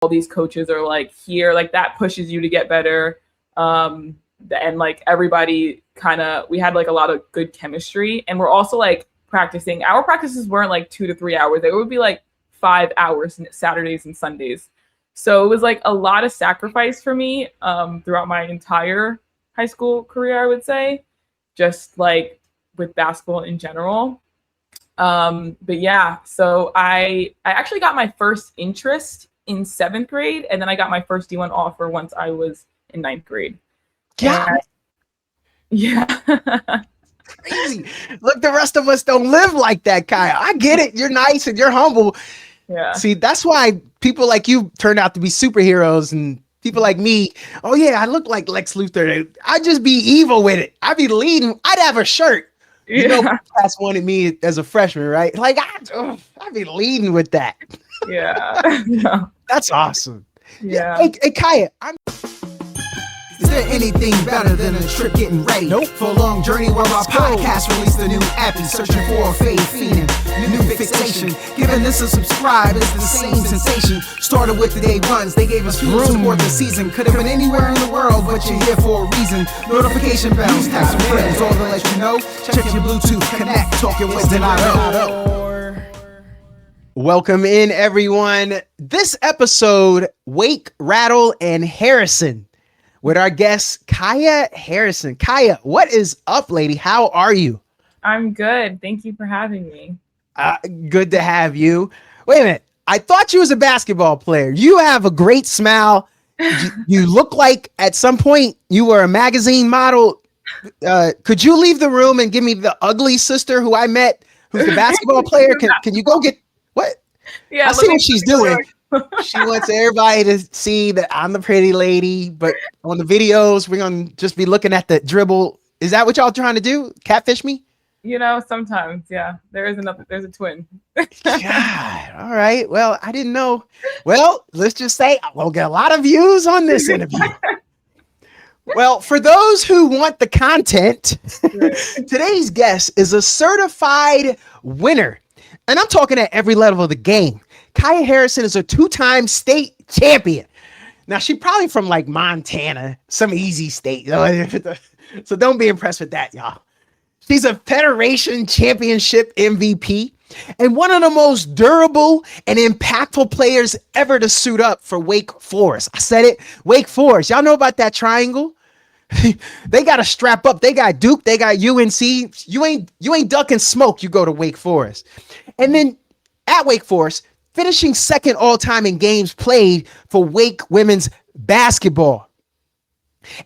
all these coaches are like here, like that pushes you to get better. And like everybody we had like a lot of good chemistry, and we're also like practicing. Our practices weren't like 2 to 3 hours. They would be like 5 hours Saturdays and Sundays. So it was like a lot of sacrifice for me throughout my entire high school career, I would say, just like with basketball in general. But yeah, so I actually got my first interest in 7th grade, and then I got my first D1 offer once I was in 9th grade. Yeah. Yeah. Crazy. Look, the rest of us don't live like that, Kaia. I get it. You're nice and you're humble. Yeah. See, that's why people like you turned out to be superheroes, and people like me, oh yeah, I look like Lex Luthor. I'd just be evil with it. I'd be leading. I'd have a shirt. You know, class wanted me as a freshman, right? Like, I'd be leading with that. Yeah. No. That's awesome. Yeah. Hey, Kaia, Is there anything better than a trip getting ready? Nope. For a long journey where our podcast released a new epi, searching for a fade fiending, new fixation. Giving this a subscribe is the same sensation. Started with the day ones, they gave us fuel to support the season. Could have been anywhere in the world, but you're here for a reason. Notification bells, tag some friends, all to let you know. Check your Bluetooth, connect, talking with Donato. welcome in, everyone. This episode, Wake, Rattle, and Harrison, with our guest, Kaia Harrison. Kaia, what is up, lady? How are you? I'm good. Thank you for having me. Good to have you. Wait a minute. I thought you was a basketball player. You have a great smile. You look like at some point you were a magazine model. Could you leave the room and give me the ugly sister who I met, who's the basketball player? Can you go get what? Yeah, I see what she's doing. She wants everybody to see that I'm the pretty lady, but on the videos, we're going to just be looking at the dribble. Is that what y'all trying to do? Catfish me? You know, sometimes, yeah. There's a twin. God, all right. Well, I didn't know. Well, let's just say we'll get a lot of views on this interview. Well, for those who want the content, today's guest is a certified winner. And I'm talking at every level of the game. Kaia Harrison is a two-time state champion. Now, she's probably from like Montana, some easy state. So don't be impressed with that, y'all. She's a Federation Championship MVP and one of the most durable and impactful players ever to suit up for Wake Forest. I said it, Wake Forest. Y'all know about that triangle? They got to strap up. They got Duke. They got UNC. You ain't ducking smoke. You go to Wake Forest. And then at Wake Forest, finishing second all-time in games played for Wake women's basketball.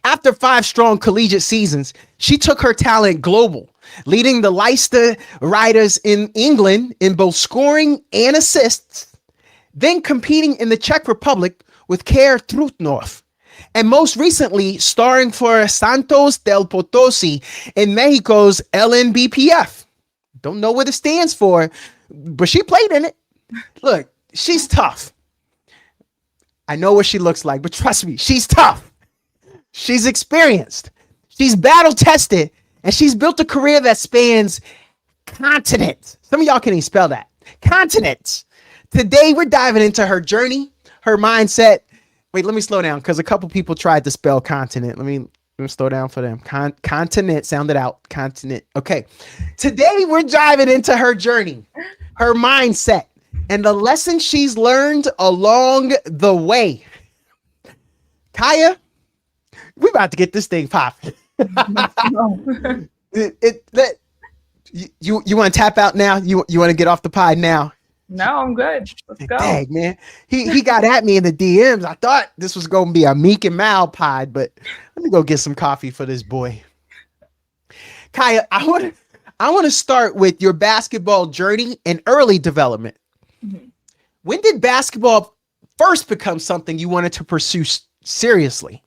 After 5 strong collegiate seasons, she took her talent global, leading the Leicester Riders in England in both scoring and assists, then competing in the Czech Republic with Kara Trutnov, and most recently starring for Santos del Potosi in Mexico's LNBPF. Don't know what it stands for, but she played in it. Look, she's tough. I know what she looks like, but trust me, she's tough. She's experienced. She's battle-tested, and she's built a career that spans continents. Some of y'all can't even spell that. Continents. Today, we're diving into her journey, her mindset. Wait, let me slow down because a couple people tried to spell continent. Let me slow down for them. Continent, sound it out. Continent. Okay. Today, we're diving into her journey, her mindset, and the lessons she's learned along the way. Kaia, we about to get this thing popping. You want to tap out now? You want to get off the pod now? No, I'm good. Let's go. Dang, man. He got at me in the DMs. I thought this was going to be a Meek and Mal pod, but let me go get some coffee for this boy. Kaia, I want to start with your basketball journey and early development. Mm-hmm. When did basketball first become something you wanted to pursue seriously?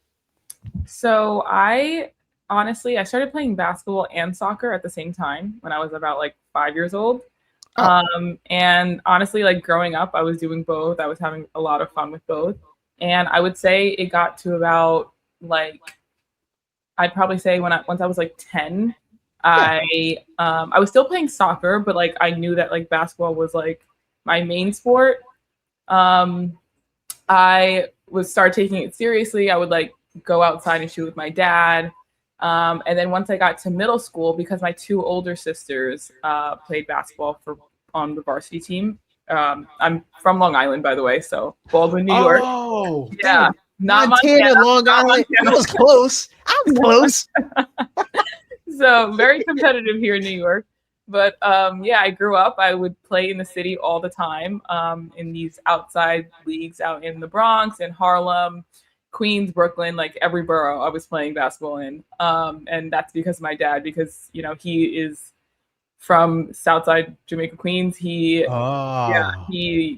So I started playing basketball and soccer at the same time when I was about like 5 years old. And honestly, like growing up, I was doing both. I was having a lot of fun with both. And I would say it got to about like, I'd probably say once I was like 10, I was still playing soccer, but like I knew that like basketball was like my main sport. I would start taking it seriously. I would like go outside and shoot with my dad. And then once I got to middle school, because my two older sisters played basketball on the varsity team. I'm from Long Island, by the way, so Baldwin, New York. Oh, Yeah, not Montana, Long Island. I was close. I was close. So very competitive here in New York. But yeah, I grew up. I would play in the city all the time in these outside leagues out in the Bronx, in Harlem, Queens, Brooklyn, like every borough I was playing basketball in. And that's because of my dad, because, you know, he is from Southside Jamaica, Queens. He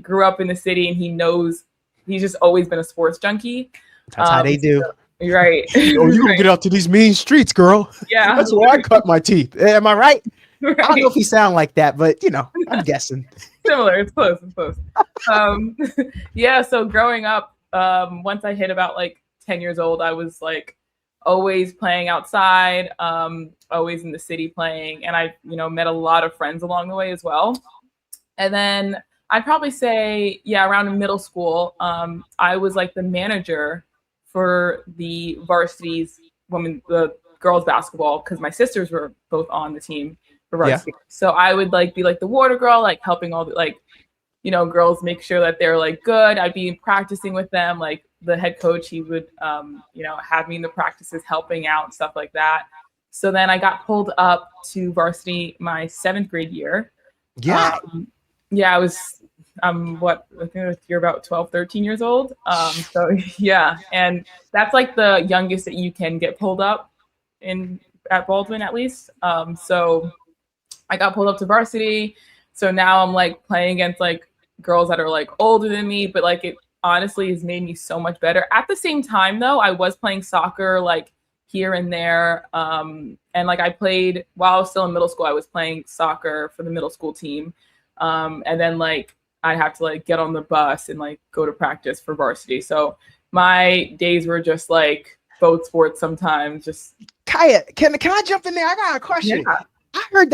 grew up in the city, and he's just always been a sports junkie. That's how they do. So, right. Oh, you gonna get out to these mean streets, girl. Yeah. That's where I cut my teeth. Am I right? Right. I don't know if he sound like that, but you know, I'm guessing. Similar. It's close. Yeah. So growing up, once I hit about like 10 years old, I was like always playing outside, always in the city playing. And I, you know, met a lot of friends along the way as well. And then I'd probably say, yeah, around middle school, I was like the manager for the varsities, the girls basketball, because my sisters were both on the team for varsity. Yeah. So I would like be like the water girl, like helping all the, like, you know, girls make sure that they're like good. I'd be practicing with them. Like the head coach, he would, you know, have me in the practices, helping out, stuff like that. So then I got pulled up to varsity my 7th grade year. Yeah. Yeah, I was, I think you're about 12, 13 years old. So yeah. And that's like the youngest that you can get pulled up at Baldwin, at least. So I got pulled up to varsity. So now I'm like playing against like girls that are like older than me, but like it honestly has made me so much better. At the same time though, I was playing soccer like here and there. And like I played while I was still in middle school, I was playing soccer for the middle school team. And then like I'd have to like get on the bus and like go to practice for varsity. So my days were just like both sports sometimes. Just Kaia, can I jump in there? I got a question. Yeah. I heard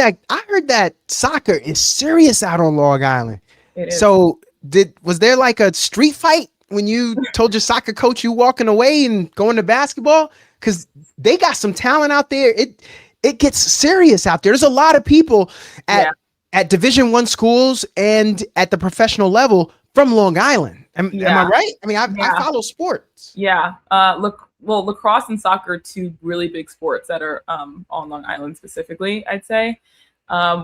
that soccer is serious out on Long Island. It is. So was there like a street fight when you told your soccer coach you walking away and going to basketball? Because they got some talent out there. It gets serious out there. There's a lot of people at Division I schools and at the professional level from Long Island. Am I right? I mean, I follow sports. Yeah. Lacrosse and soccer are two really big sports that are on Long Island specifically, I'd say.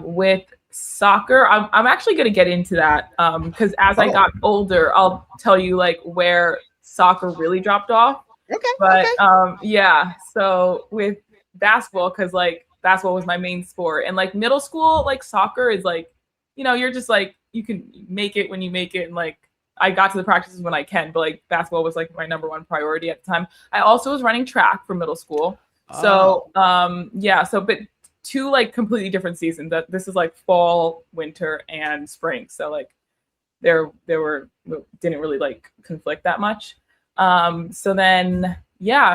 With soccer, I'm actually going to get into that because as I got older, I'll tell you like where soccer really dropped off. Okay. But yeah, so with basketball, because like basketball was my main sport, and like middle school, like soccer is like, you know, you're just like, you can make it when you make it, and like I got to the practices when I can, but like basketball was like my number one priority at the time. I also was running track for middle school. So but two like completely different seasons. That this is like fall, winter, and spring. So like there didn't really like conflict that much. So then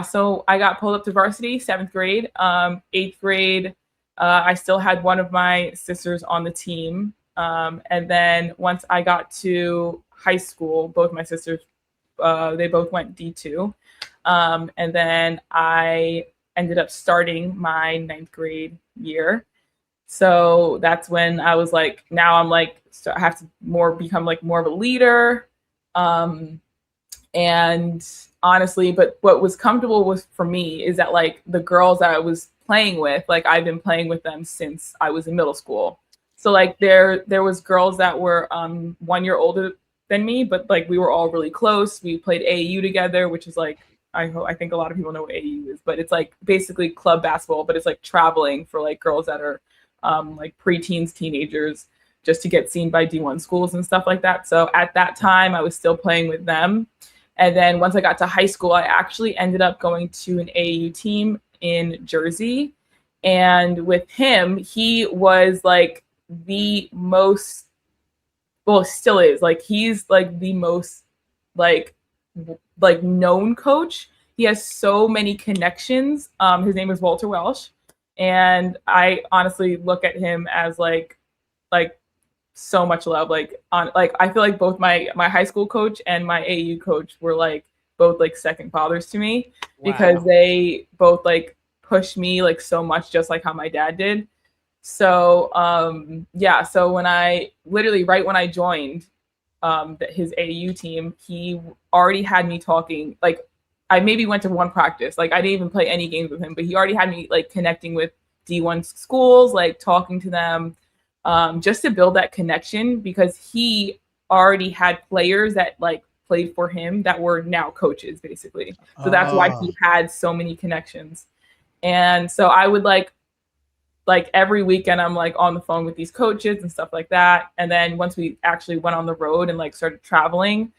so I got pulled up to varsity 7th grade. 8th grade, I still had one of my sisters on the team. And then once I got to high school, both my sisters, they both went D2. And then I ended up starting my 9th grade year. So that's when I was like, now I'm like, so I have to become like more of a leader. And honestly, but what was comfortable was for me is that like the girls that I was playing with, like I've been playing with them since I was in middle school. So like there was girls that were 1 year older than me, but like we were all really close. We played AAU together, which is like, I think a lot of people know what AAU is, but it's like basically club basketball, but it's like traveling for like girls that are like preteens, teenagers, just to get seen by D1 schools and stuff like that. So at that time I was still playing with them. And then once I got to high school, I actually ended up going to an AAU team in Jersey. And with him, he was like the most, well, still is, like he's like the most like known coach. He has so many connections. His name is Walter Welsh. And I honestly look at him as like so much love. Like I feel like both my high school coach and my AU coach were like both like second fathers to me because they both like pushed me like so much, just like how my dad did. So so when I right when I joined his AU team, he already had me talking. Like I maybe went to one practice, like I didn't even play any games with him, but he already had me like connecting with D1 schools, like talking to them, just to build that connection, because he already had players that like played for him that were now coaches basically. So that's why he had so many connections. And so I would like every weekend I'm like on the phone with these coaches and stuff like that. And then once we actually went on the road and like started traveling,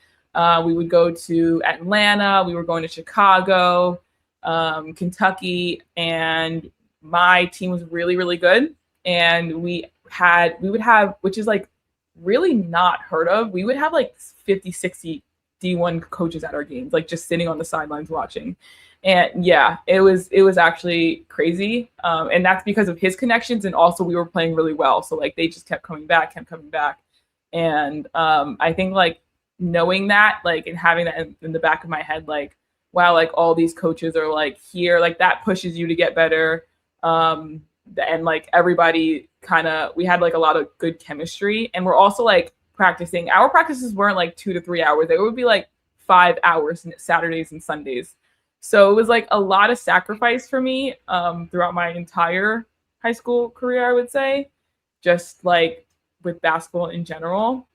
we would go to Atlanta, we were going to Chicago, Kentucky, and my team was really, really good. And we would have, which is like really not heard of, we would have like 50, 60 D1 coaches at our games, like just sitting on the sidelines watching. And yeah, it was actually crazy. And that's because of his connections. And also we were playing really well. So like they just kept coming back. And I think like knowing that, like, and having that in the back of my head, like, wow, like all these coaches are like here, like that pushes you to get better. And like everybody we had like a lot of good chemistry, and we're also like practicing. Our practices weren't like 2 to 3 hours. They would be like 5 hours Saturdays and Sundays. So it was like a lot of sacrifice for me throughout my entire high school career, I would say, just like with basketball in general.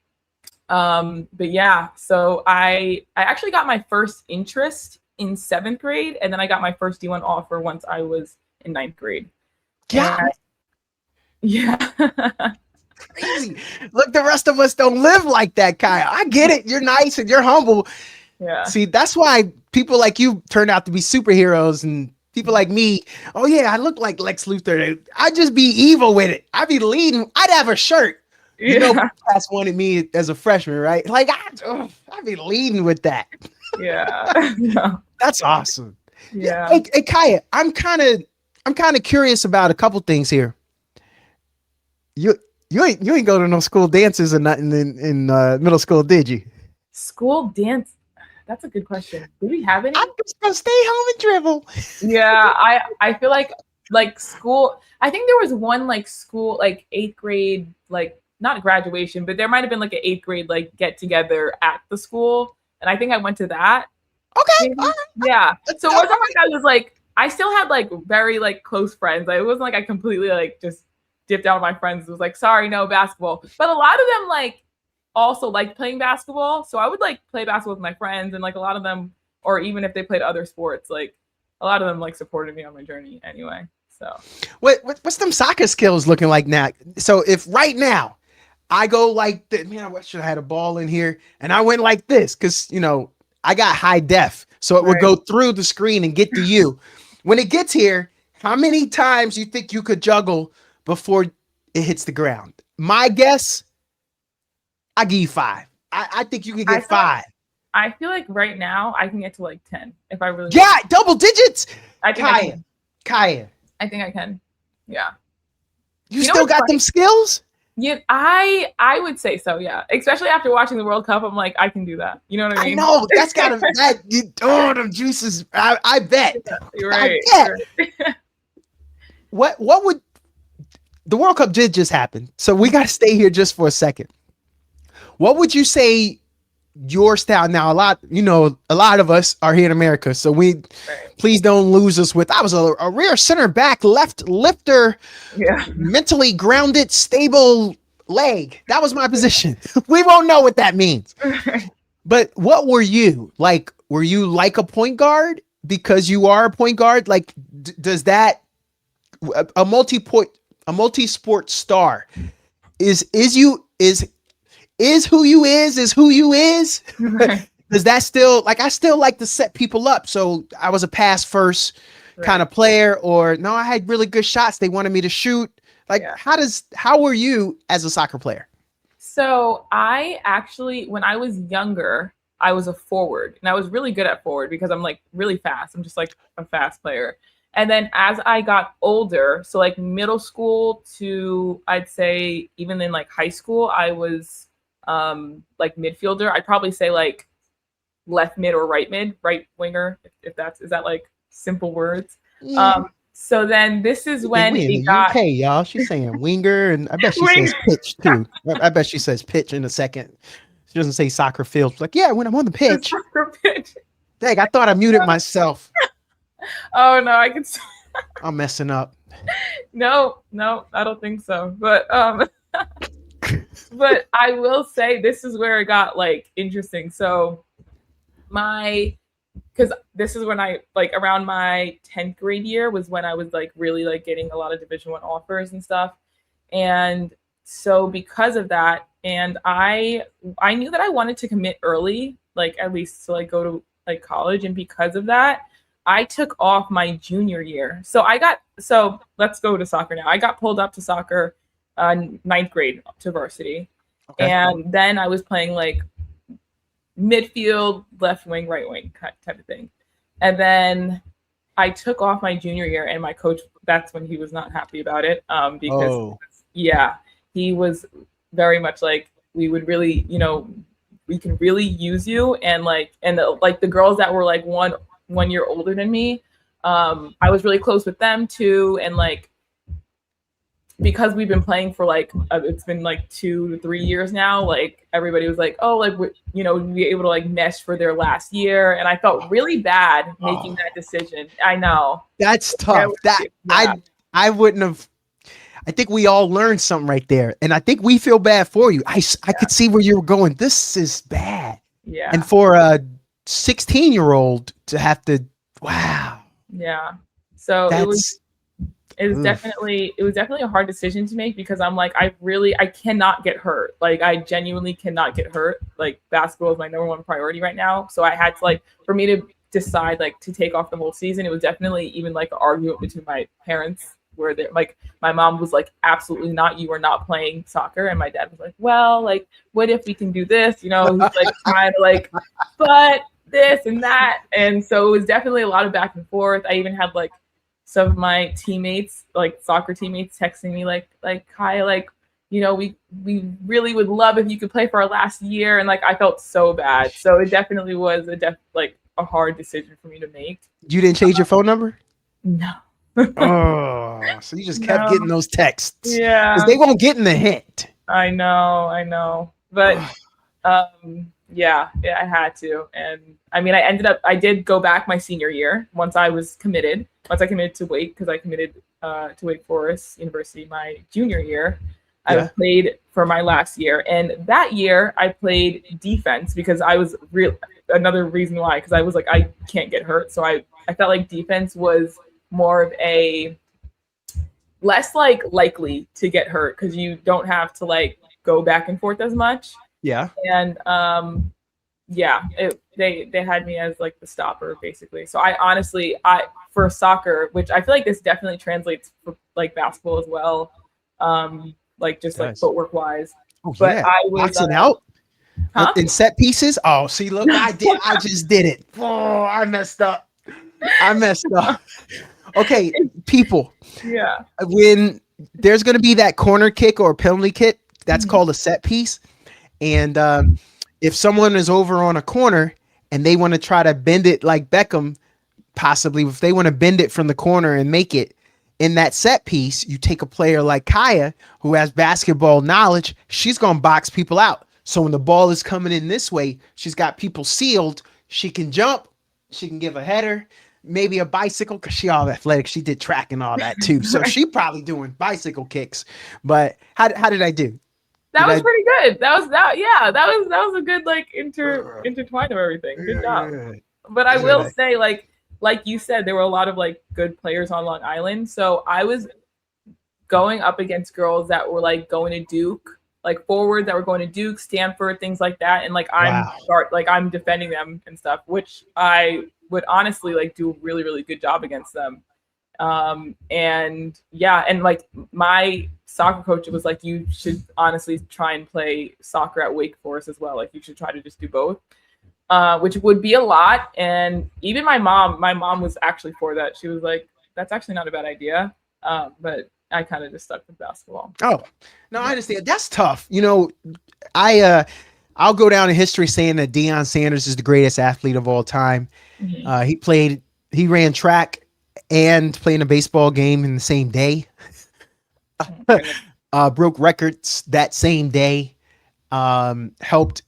But yeah, so I actually got my first interest in 7th grade, and then I got my first D1 offer once I was in 9th grade. Yeah. Yeah. Crazy. Look, the rest of us don't live like that, Kaia. I get it. You're nice and you're humble. Yeah. See, that's why people like you turned out to be superheroes, and people like me, oh yeah, I look like Lex Luthor. I'd just be evil with it. I'd be leading. I'd have a shirt. You know, Cass wanted me as a freshman, right? Like I'd be leading with that. Yeah. No. That's awesome. Yeah. Hey, Kaia, I'm kind of curious about a couple things here. You ain't go to no school dances or nothing in middle school, did you? School dance. That's a good question. Do we have any? I'm just gonna stay home and dribble. Yeah, I feel like school. I think there was one like school, like 8th grade, like not graduation, but there might have been like an 8th grade like get together at the school, and I think I went to that. Okay. Yeah. So it wasn't like I was like, I still had like very like close friends. Like, it wasn't like I completely like just dipped out of my friends. It was like, sorry, no basketball. But a lot of them like also liked playing basketball. So I would like play basketball with my friends, and like a lot of them, or even if they played other sports, like a lot of them like supported me on my journey anyway. So what's them soccer skills looking like now? So if right now I go like this, man, I wish I had a ball in here, and I went like this, because I got high def, so it would go through the screen and get to you. When it gets here, how many times you think you could juggle before it hits the ground? My guess, I give you 5. I think you can get 5. I feel like right now I can get to like 10 if I really. Yeah, double digits. I think Kaia. I think I can. Yeah. You still got them skills? Yeah, I would say so. Yeah, especially after watching the World Cup, I'm like, I can do that. You know what I mean? I know that's gotta them juices. I bet. You're right. I bet. What would the World Cup did just happen? So we got to stay here just for a second. What would you say your style now? A lot of us are here in America, so please don't lose us with. I was a rear center back, left lifter, mentally grounded, stable leg. That was my position. We won't know what that means. But what were you like? Were you like a point guard because you are a point guard? Like, does that a multi-sport star is who you is? Does that still, like, I still like to set people up. So I was a pass first kind of player, or no, I had really good shots. They wanted me to shoot. Like, how were you as a soccer player? So I actually, when I was younger, I was a forward, and I was really good at forward because I'm like really fast. I'm just like a fast player. And then as I got older, so like middle school to I'd say even in like high school, I was like midfielder. I'd probably say like left mid or right mid, right winger, if that's is that like simple words. Yeah. So then this is when we in it the got UK, y'all. She's saying winger, and I bet she says pitch too. I bet she says pitch in a second. She doesn't say soccer field. She's like, yeah, when I'm on the pitch. pitch. Dang, I thought I muted myself. Oh no, I can. I'm messing up. No, I don't think so. But but I will say this is where it got like interesting. So because this is when I like around my 10th grade year was when I was like really like getting a lot of Division 1 offers and stuff. And so because of that, and I knew that I wanted to commit early, like at least to like go to like college. And because of that, I took off my junior year. So let's go to soccer now. I got pulled up to soccer 9th grade to varsity. Okay. And then I was playing like midfield, left wing, right wing type of thing. And then I took off my junior year, and my coach, that's when he was not happy about it. Because he was very much like, we would really, we can really use you. And the girls that were like one year older than me, I was really close with them too. And like, because we've been playing for like it's been like 2 to 3 years now, like everybody was like, oh, like we'd be able to like mesh for their last year. And I felt really bad making that decision. I know that's tough. I wouldn't have. I think we all learned something right there, and I think we feel bad for you. I could see where you were going. This is bad. Yeah. And for a 16-year-old to have to, wow. Yeah. So it was definitely a hard decision to make, because I'm like, I cannot get hurt. Like I genuinely cannot get hurt. Like basketball is my number one priority right now. So I had to like, for me to decide like to take off the whole season, it was definitely even like an argument between my parents, where they're like, my mom was like, absolutely not, you are not playing soccer. And my dad was like, well, like, what if we can do this? He's like trying to like, but this and that. And so it was definitely a lot of back and forth. I even had like some of my teammates, like soccer teammates, texting me like Kaia, like, we really would love if you could play for our last year. And like, I felt so bad. So it definitely was a hard decision for me to make. You didn't change your phone number? No. Oh, so you just kept getting those texts. Yeah. Because they won't get in the hint. I know. But yeah, I had to. And I mean, I did go back my senior year once I committed to Wake, because I committed to Wake Forest University my junior year. I played for my last year. And that year I played defense, because I was another reason why, because I was like, I can't get hurt. So I felt like defense was more of a less like likely to get hurt, because you don't have to like go back and forth as much. Yeah. And they had me as like the stopper basically. So I honestly, for soccer, which I feel like this definitely translates for like basketball as well, like just like footwork wise. Oh, but yeah. I was boxing out in set pieces. Oh, see, look, I just did it. Oh, I messed up. Okay, people. Yeah. When there's going to be that corner kick or penalty kick, that's called a set piece. And if someone is over on a corner and they want to try to bend it like Beckham, possibly, if they want to bend it from the corner and make it in that set piece, you take a player like Kaia, who has basketball knowledge. She's going to box people out. So when the ball is coming in this way, she's got people sealed. She can jump. She can give a header. Maybe a bicycle, because she all athletic. She did track and all that too. So she probably doing bicycle kicks. But how did I do? That was pretty good. That was a good like intertwine of everything. Good job. But I will say, like you said, there were a lot of like good players on Long Island. So I was going up against girls that were like going to Duke, like forwards that were going to Duke, Stanford, things like that. And like I'm defending them and stuff, which I would honestly like do a really, really good job against them. And like my soccer coach was like, you should honestly try and play soccer at Wake Forest as well. Like you should try to just do both, which would be a lot. And even my mom was actually for that. She was like, that's actually not a bad idea. But I kind of just stuck with basketball. Oh, no, I understand. That's tough. I'll go down in history saying that Deion Sanders is the greatest athlete of all time. Mm-hmm. He ran track and played in a baseball game in the same day. Broke records that same day. Helped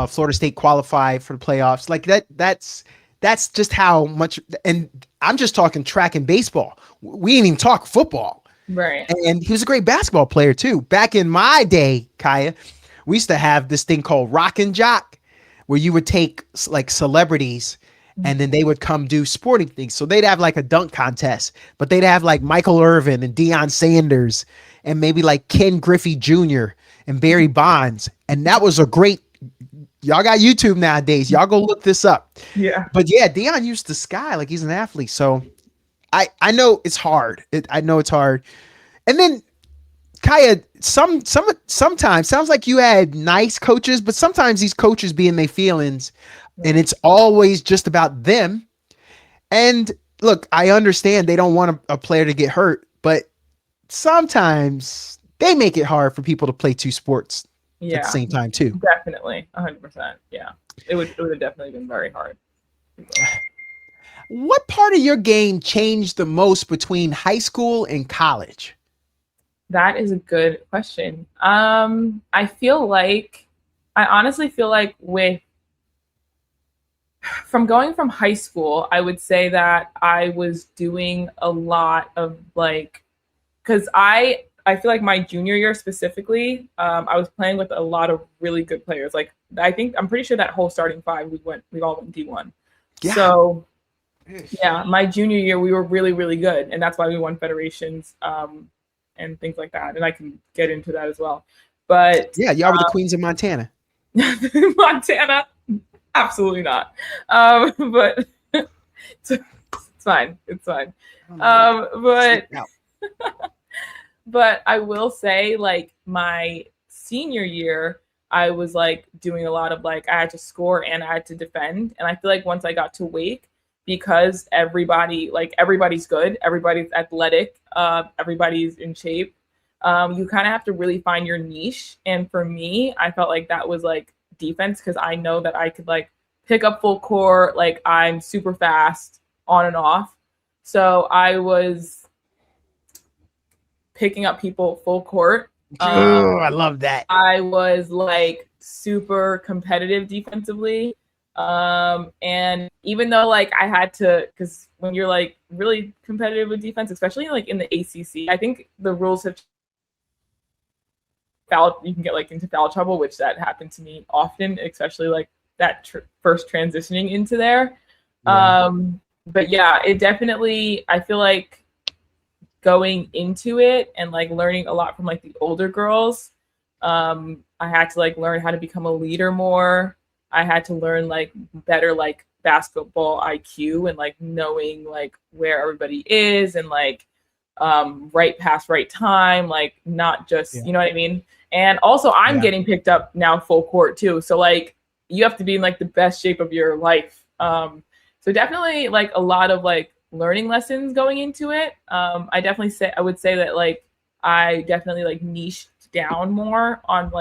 Florida State qualify for the playoffs. Like that's just how much. And I'm just talking track and baseball. We didn't even talk football. Right. And he was a great basketball player too. Back in my day, Kaia, we used to have this thing called Rock and Jock, where you would take like celebrities and then they would come do sporting things. So they'd have like a dunk contest, but they'd have like Michael Irvin and Deion Sanders and maybe like Ken Griffey Jr. and Barry Bonds. And that was a great, y'all got YouTube nowadays. Y'all go look this up. Yeah. But yeah, Deion used the sky like he's an athlete. So I know it's hard. I know it's hard. And then Kaia, sometimes sounds like you had nice coaches, but sometimes these coaches be in their feelings and it's always just about them. And look, I understand they don't want a player to get hurt, but sometimes they make it hard for people to play two sports at the same time too. Definitely. 100%. Yeah. It would have definitely been very hard. What part of your game changed the most between high school and college? That is a good question. I honestly feel like from going from high school, I would say that I was doing a lot of because I feel like my junior year specifically, I was playing with a lot of really good players. Like I'm pretty sure that whole starting five, we all went D1. Yeah. So yeah, my junior year, we were really, really good. And that's why we won federations and things like that. And I can get into that as well. But yeah, y'all were the Queens of Montana. Montana? Absolutely not. But it's fine. It's fine. But I will say, like, my senior year, I was like doing a lot of I had to score and I had to defend. And I feel like once I got to Wake, because everybody's good, everybody's athletic, everybody's in shape, you kind of have to really find your niche. And for me, I felt like that was like defense, because I know that I could pick up full court, I'm super fast on and off. So I was picking up people full court. I love that. I was super competitive defensively. And even though I had to, because when you're really competitive with defense, especially in the ACC, I think the rules have you can get into foul trouble, which that happened to me often, especially that first transitioning into there. Yeah. But yeah, it definitely, I feel like going into it and learning a lot from the older girls, I had to learn how to become a leader more. I had to learn better basketball IQ and knowing where everybody is and right pass, right time, not just, you know what I mean? And also I'm getting picked up now full court too. So you have to be in the best shape of your life. So definitely a lot of learning lessons going into it. I would say that I definitely niched down more on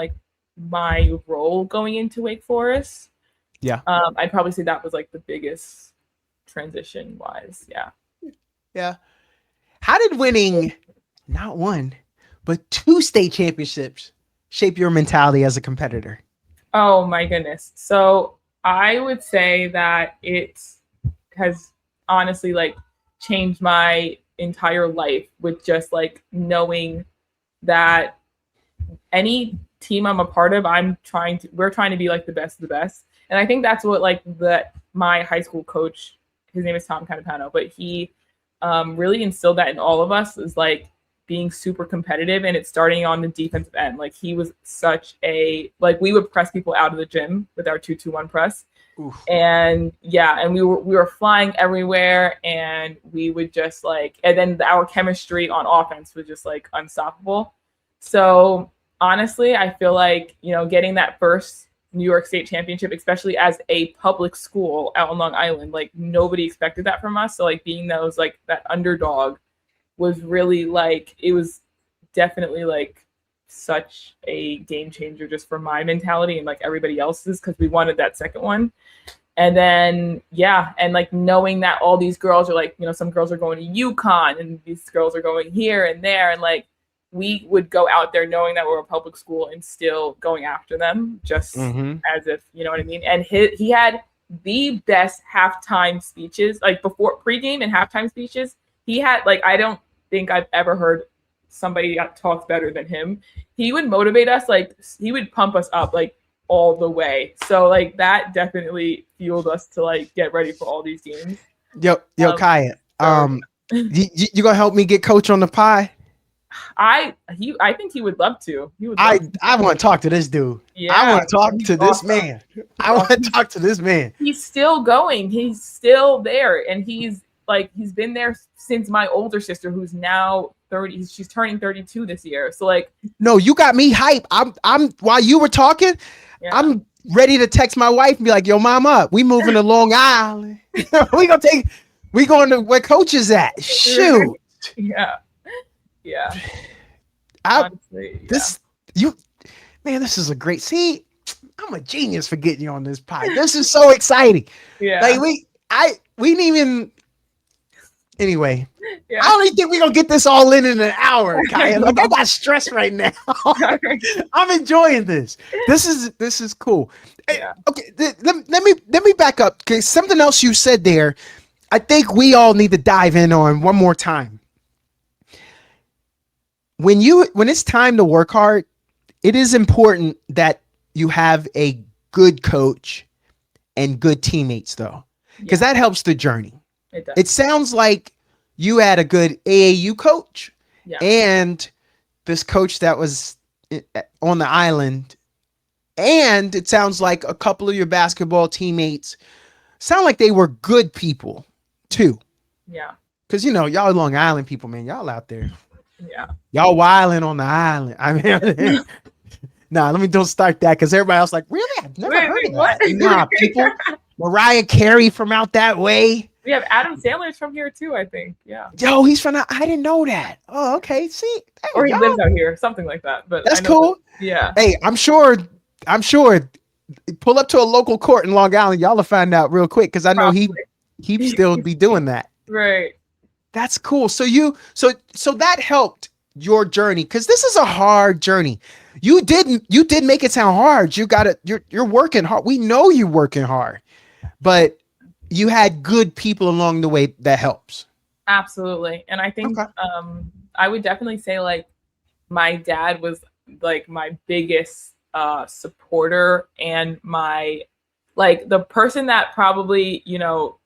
my role going into Wake Forest. Yeah. I'd probably say that was the biggest transition wise. Yeah. Yeah. How did winning not one, but 2 state championships shape your mentality as a competitor? Oh my goodness. So I would say that it has honestly changed my entire life, with just knowing that any team I'm a part of, we're trying to be the best of the best. And I think that's what my high school coach, his name is Tom Canapano, but he really instilled that in all of us, is being super competitive, and it's starting on the defensive end. He was such a, we would press people out of the gym with our 2-2-1 press. Oof. And yeah, and we were flying everywhere, and we would just and then our chemistry on offense was just unstoppable. So honestly, I feel getting that first New York State championship, especially as a public school out on Long Island. Like nobody expected that from us. So like being those like that underdog was really like, it was definitely like such a game changer just for my mentality and like everybody else's, because we wanted that second one. And then and like knowing that all these girls are like, you know, some girls are going to UConn and these girls are going here and there, and like we would go out there knowing that we're a public school and still going after them, just as if, you know what I mean. And he had the best halftime speeches, like before pregame and halftime speeches. He had like, I don't think I've ever heard somebody talk better than him. He would motivate us, like he would pump us up like all the way. So like that definitely fueled us to like get ready for all these games. Yo, Kaia, you gonna help me get coach on the pie? I think he would love to. I want to talk to this dude. Yeah, I want to talk to this man. I want to talk to this man. He's still going. He's still there, and he's been there since my older sister, who's now 30. She's turning 32 this year. So like, no, you got me hype. I'm while you were talking, I'm ready to text my wife and be like, "Yo, mama, we moving to Long Island. we going to where coach is at. Shoot." Yeah. Honestly, this is a great. See, I'm a genius for getting you on this pod. This is so exciting. Yeah. Like we didn't even. Anyway, I don't even think we're gonna get this all in an hour, Kaia. Like I got stressed right now. I'm enjoying this. This is cool. Yeah. Okay, let me back up. Okay, something else you said there, I think we all need to dive in on one more time. When it's time to work hard, it is important that you have a good coach and good teammates, though, because that helps the journey. It sounds like you had a good AAU coach and this coach that was on the island. And it sounds like a couple of your basketball teammates sound like they were good people too. Yeah. Because, you know, y'all Long Island people, man, y'all out there. Yeah. Y'all wilding on the island. I mean, don't start that, because everybody else like, really? I've never heard of that. Nah, people. Mariah Carey from out that way. We have Adam Sandler's from here too, I think. Yeah. Yo, he's from I didn't know that. Oh, okay. See, or he lives out here, something like that. But that's cool. Yeah. Hey, I'm sure. Pull up to a local court in Long Island, y'all will find out real quick, because I know he'd still be doing that. Right. That's cool. So that helped your journey, because this is a hard journey. You did make it sound hard. You're working hard. We know you're working hard, but you had good people along the way that helps. Absolutely. And I think I would definitely say like my dad was like my biggest supporter, and my like the person that probably, you know,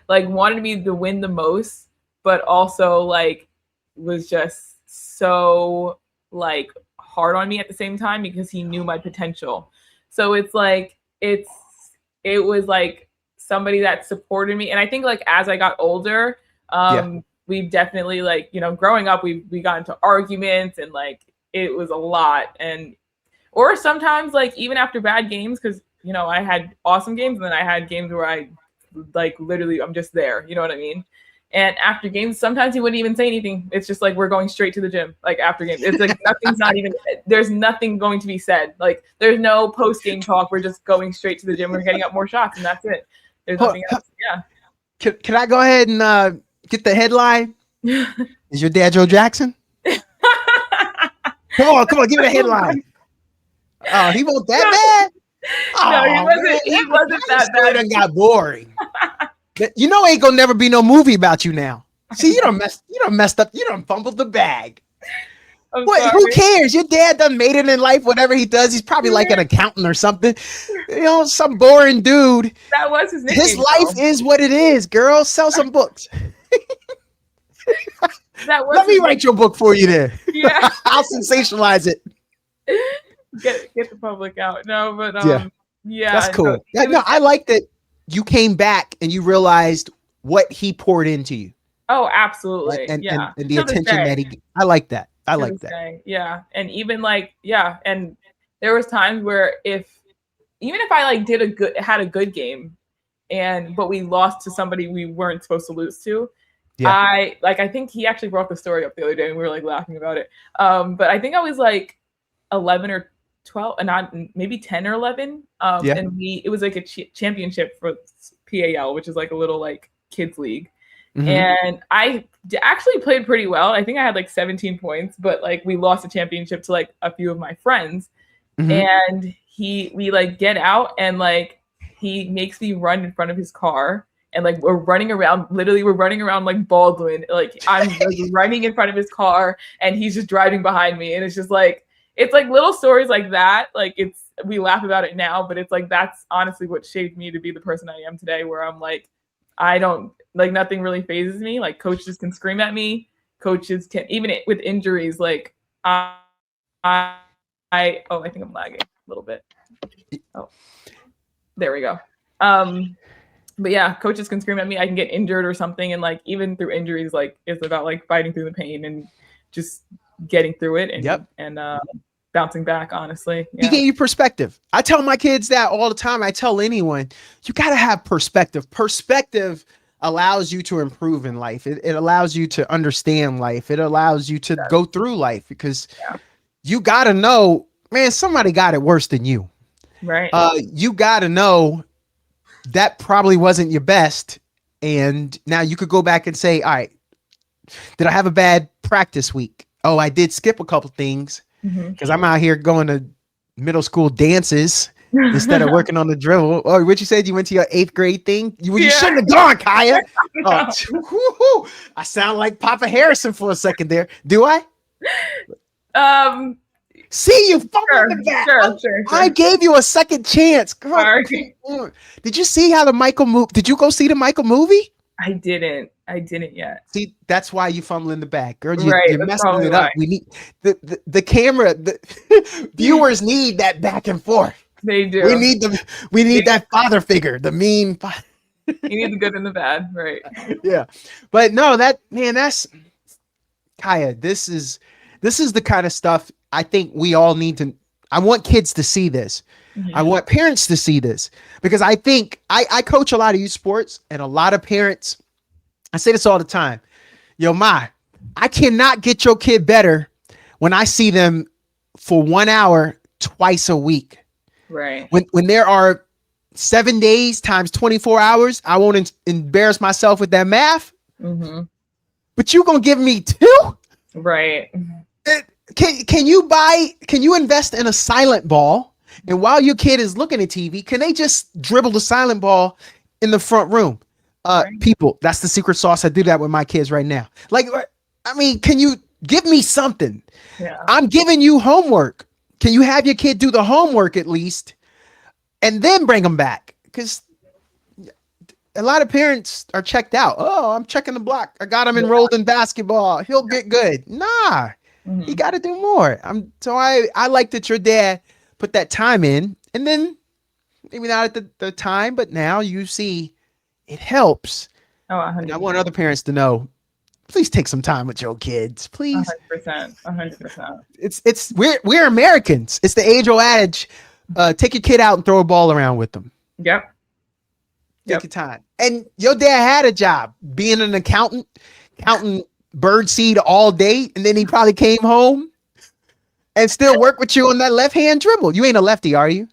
like wanted me to win the most, but also like was just so like hard on me at the same time, because he knew my potential. So it's like it was like somebody that supported me. And I think like as I got older, we definitely like, you know, growing up, we got into arguments, and like it was a lot. Or sometimes like even after bad games, because, you know, I had awesome games, and then I had games where I like literally I'm just there, you know what I mean? And after games, sometimes he wouldn't even say anything. It's just like we're going straight to the gym. Like after games, it's like there's nothing going to be said. Like there's no post game talk. We're just going straight to the gym. We're getting up more shots, and that's it. There's nothing else. Yeah. Can I go ahead and get the headline? Is your dad Joe Jackson? Come on, give me the headline. Oh, he wasn't that bad? No, he wasn't that bad. It got boring. You know, ain't gonna never be no movie about you now. See, you done messed up. You done fumbled the bag. Who cares? Your dad done made it in life. Whatever he does, he's probably like an accountant or something. You know, some boring dude. That was his nickname. His life is what it is, girl. Sell some books. Let me write your book for you there. Yeah. I'll sensationalize it. Get the public out. No, but yeah, that's cool. I like that you came back and you realized what he poured into you. Oh, absolutely. And the attention that he. I like that. I like that. Yeah, and even like and there was times where if even if I like had a good game, but we lost to somebody we weren't supposed to lose to. Yeah. I think he actually brought the story up the other day and we were like laughing about it. But I think I was like 11 or 12 and not maybe 10 or 11. And it was like a championship for PAL, which is like a little like kids league. Mm-hmm. And I actually played pretty well. I think I had like 17 points, but like we lost the championship to like a few of my friends. Mm-hmm. And we like get out and like he makes me run in front of his car. And like we're running around like Baldwin. Like I'm like running in front of his car and he's just driving behind me. And it's just like, it's like little stories like that. Like we laugh about it now, but it's like, that's honestly what shaped me to be the person I am today, where I'm like, I don't like, nothing really phases me. Like coaches can scream at me. Coaches can, even with injuries, like I think I'm lagging a little bit. Oh, there we go. But yeah, coaches can scream at me. I can get injured or something. And like, even through injuries, like it's about like fighting through the pain and just getting through it and bouncing back, honestly. Yeah. He gave you perspective. I tell my kids that all the time. I tell anyone, you got to have perspective. Perspective allows you to improve in life. It allows you to understand life. It allows you to go through life because you got to know, man, somebody got it worse than you. Right. You got to know that probably wasn't your best. And now you could go back and say, all right, did I have a bad practice week? Oh, I did skip a couple things because I'm out here going to middle school dances instead of working on the dribble. Oh, what you said? You went to your 8th grade thing? You shouldn't have gone, Kaia. Oh, I sound like Papa Harrison for a second there. Do I? See, you fucking sure. I gave you a second chance. Come on. Did you see how the Michael movie? Did you go see the Michael movie? I didn't yet. See, that's why you fumbling the bag, girl. You're messing it up. We need the camera. The viewers need that back and forth. They do. We need that father figure. The mean. You need the good and the bad, right? Yeah, but no, that's Kaia. This is the kind of stuff I think we all need to. I want kids to see this. I want parents to see this because I think I coach a lot of youth sports and a lot of parents. I say this all the time. Yo, I cannot get your kid better when I see them for 1 hour twice a week. Right. When there are 7 days times 24 hours, I won't embarrass myself with that math. But you gonna give me 2? Right. Can you invest in a silent ball? And while your kid is looking at TV, can they just dribble the silent ball in the front room? Right. People, that's the secret sauce. I do that with my kids right now. Like, I mean, can you give me something? Yeah. I'm giving you homework. Can you have your kid do the homework at least and then bring them back? Because a lot of parents are checked out. Oh, I'm checking the block. I got him enrolled in basketball. He'll get good. Nah, you got to do more. So I like that your dad put that time in, and then maybe not at the time, but now you see it helps. Oh, 100%. And I want other parents to know, please take some time with your kids, please. 100%. It's we're Americans. It's the age-old adage. Take your kid out and throw a ball around with them. Yep. Take your time. And your dad had a job being an accountant, counting bird seed all day, and then he probably came home and still work with you on that left-hand dribble. You ain't a lefty, are you?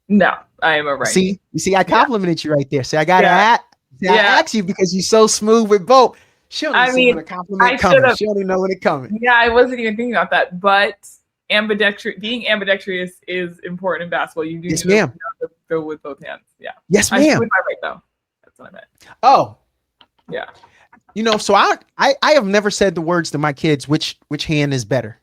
No, I am a righty. See, I complimented you right there. See, I got to ask you because you're so smooth with both. She don't even see when a compliment coming. She don't even know when it coming. Yeah, I wasn't even thinking about that. But being ambidextrous is important in basketball. You do yes, ma'am. To go with both hands. Yeah. Yes, ma'am. I'm with my right though. That's what I meant. Oh. Yeah. You know, so I have never said the words to my kids which hand is better.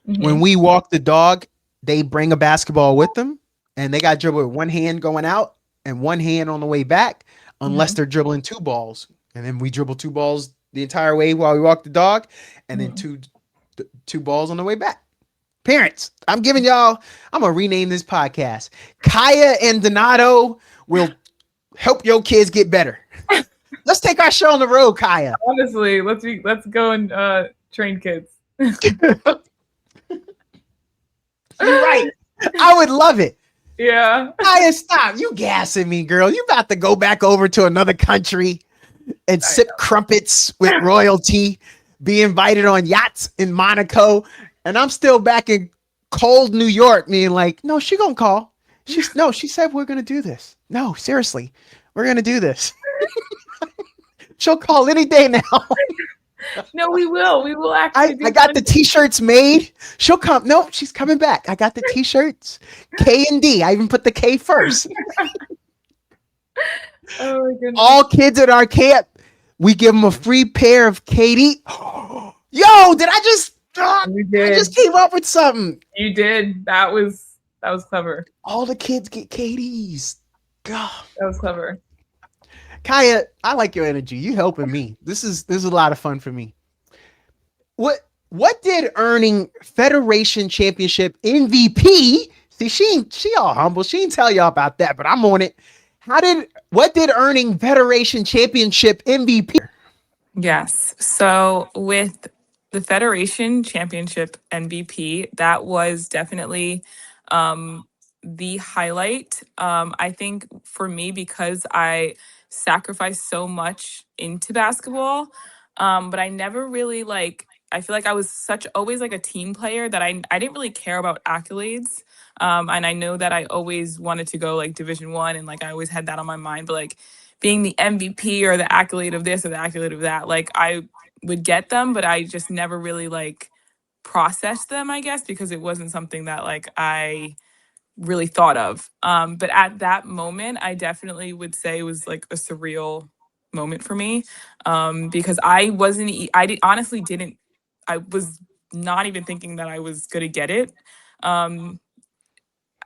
When we walk the dog, they bring a basketball with them and they got dribble with one hand going out and one hand on the way back, unless they're dribbling 2 balls. And then we dribble 2 balls the entire way while we walk the dog, and then two balls on the way back. Parents, I'm gonna rename this podcast. Kaia and Donato will help your kids get better. Let's take our show on the road, Kaia. Honestly, let's go and train kids. You're right. I would love it. Yeah. Kaia, stop. You gassing me, girl. You about to go back over to another country and sip crumpets with royalty, be invited on yachts in Monaco, and I'm still back in cold New York being like, no, she gonna call. She said we're gonna do this. No, seriously, we're gonna do this. She'll call any day now. No, we will. We will actually. I got the t-shirts made. She'll come. No, she's coming back. I got the t-shirts. K and D. I even put the K first. Oh my goodness. All kids at our camp, we give them a free pair of KD. Yo, did I just? You did. I just came up with something. You did. That was clever. All the kids get KDs. God. That was clever. Kaia, I like your energy. You helping me. This is a lot of fun for me. What did earning Federation Championship MVP? See, she all humble. She didn't tell y'all about that, but I'm on it. What did earning Federation Championship MVP? Yes. So with the Federation Championship MVP, that was definitely the highlight. I think for me, because I sacrificed so much into basketball, but I never really I feel like I was always like a team player that I didn't really care about accolades. And I know that I always wanted to go like Division 1, and like I always had that on my mind, but like being the MVP or the accolade of this or the accolade of that, like I would get them, but I just never really like processed them, I guess, because it wasn't something that like I really thought of. But at that moment, I definitely would say it was like a surreal moment for me, because I wasn't, honestly didn't, I was not even thinking that I was going to get it.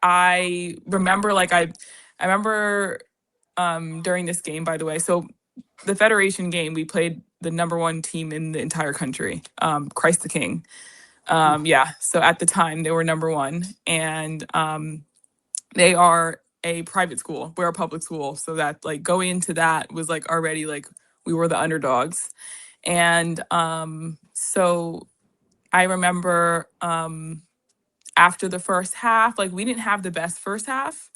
I remember I remember during this game, by the way, so the Federation game, we played the #1 team in the entire country, Christ the King. Yeah, so at the time they were #1, and they are a private school. We're a public school, so that like going into that was like already like we were the underdogs. And so I remember after the first half, like we didn't have the best first half.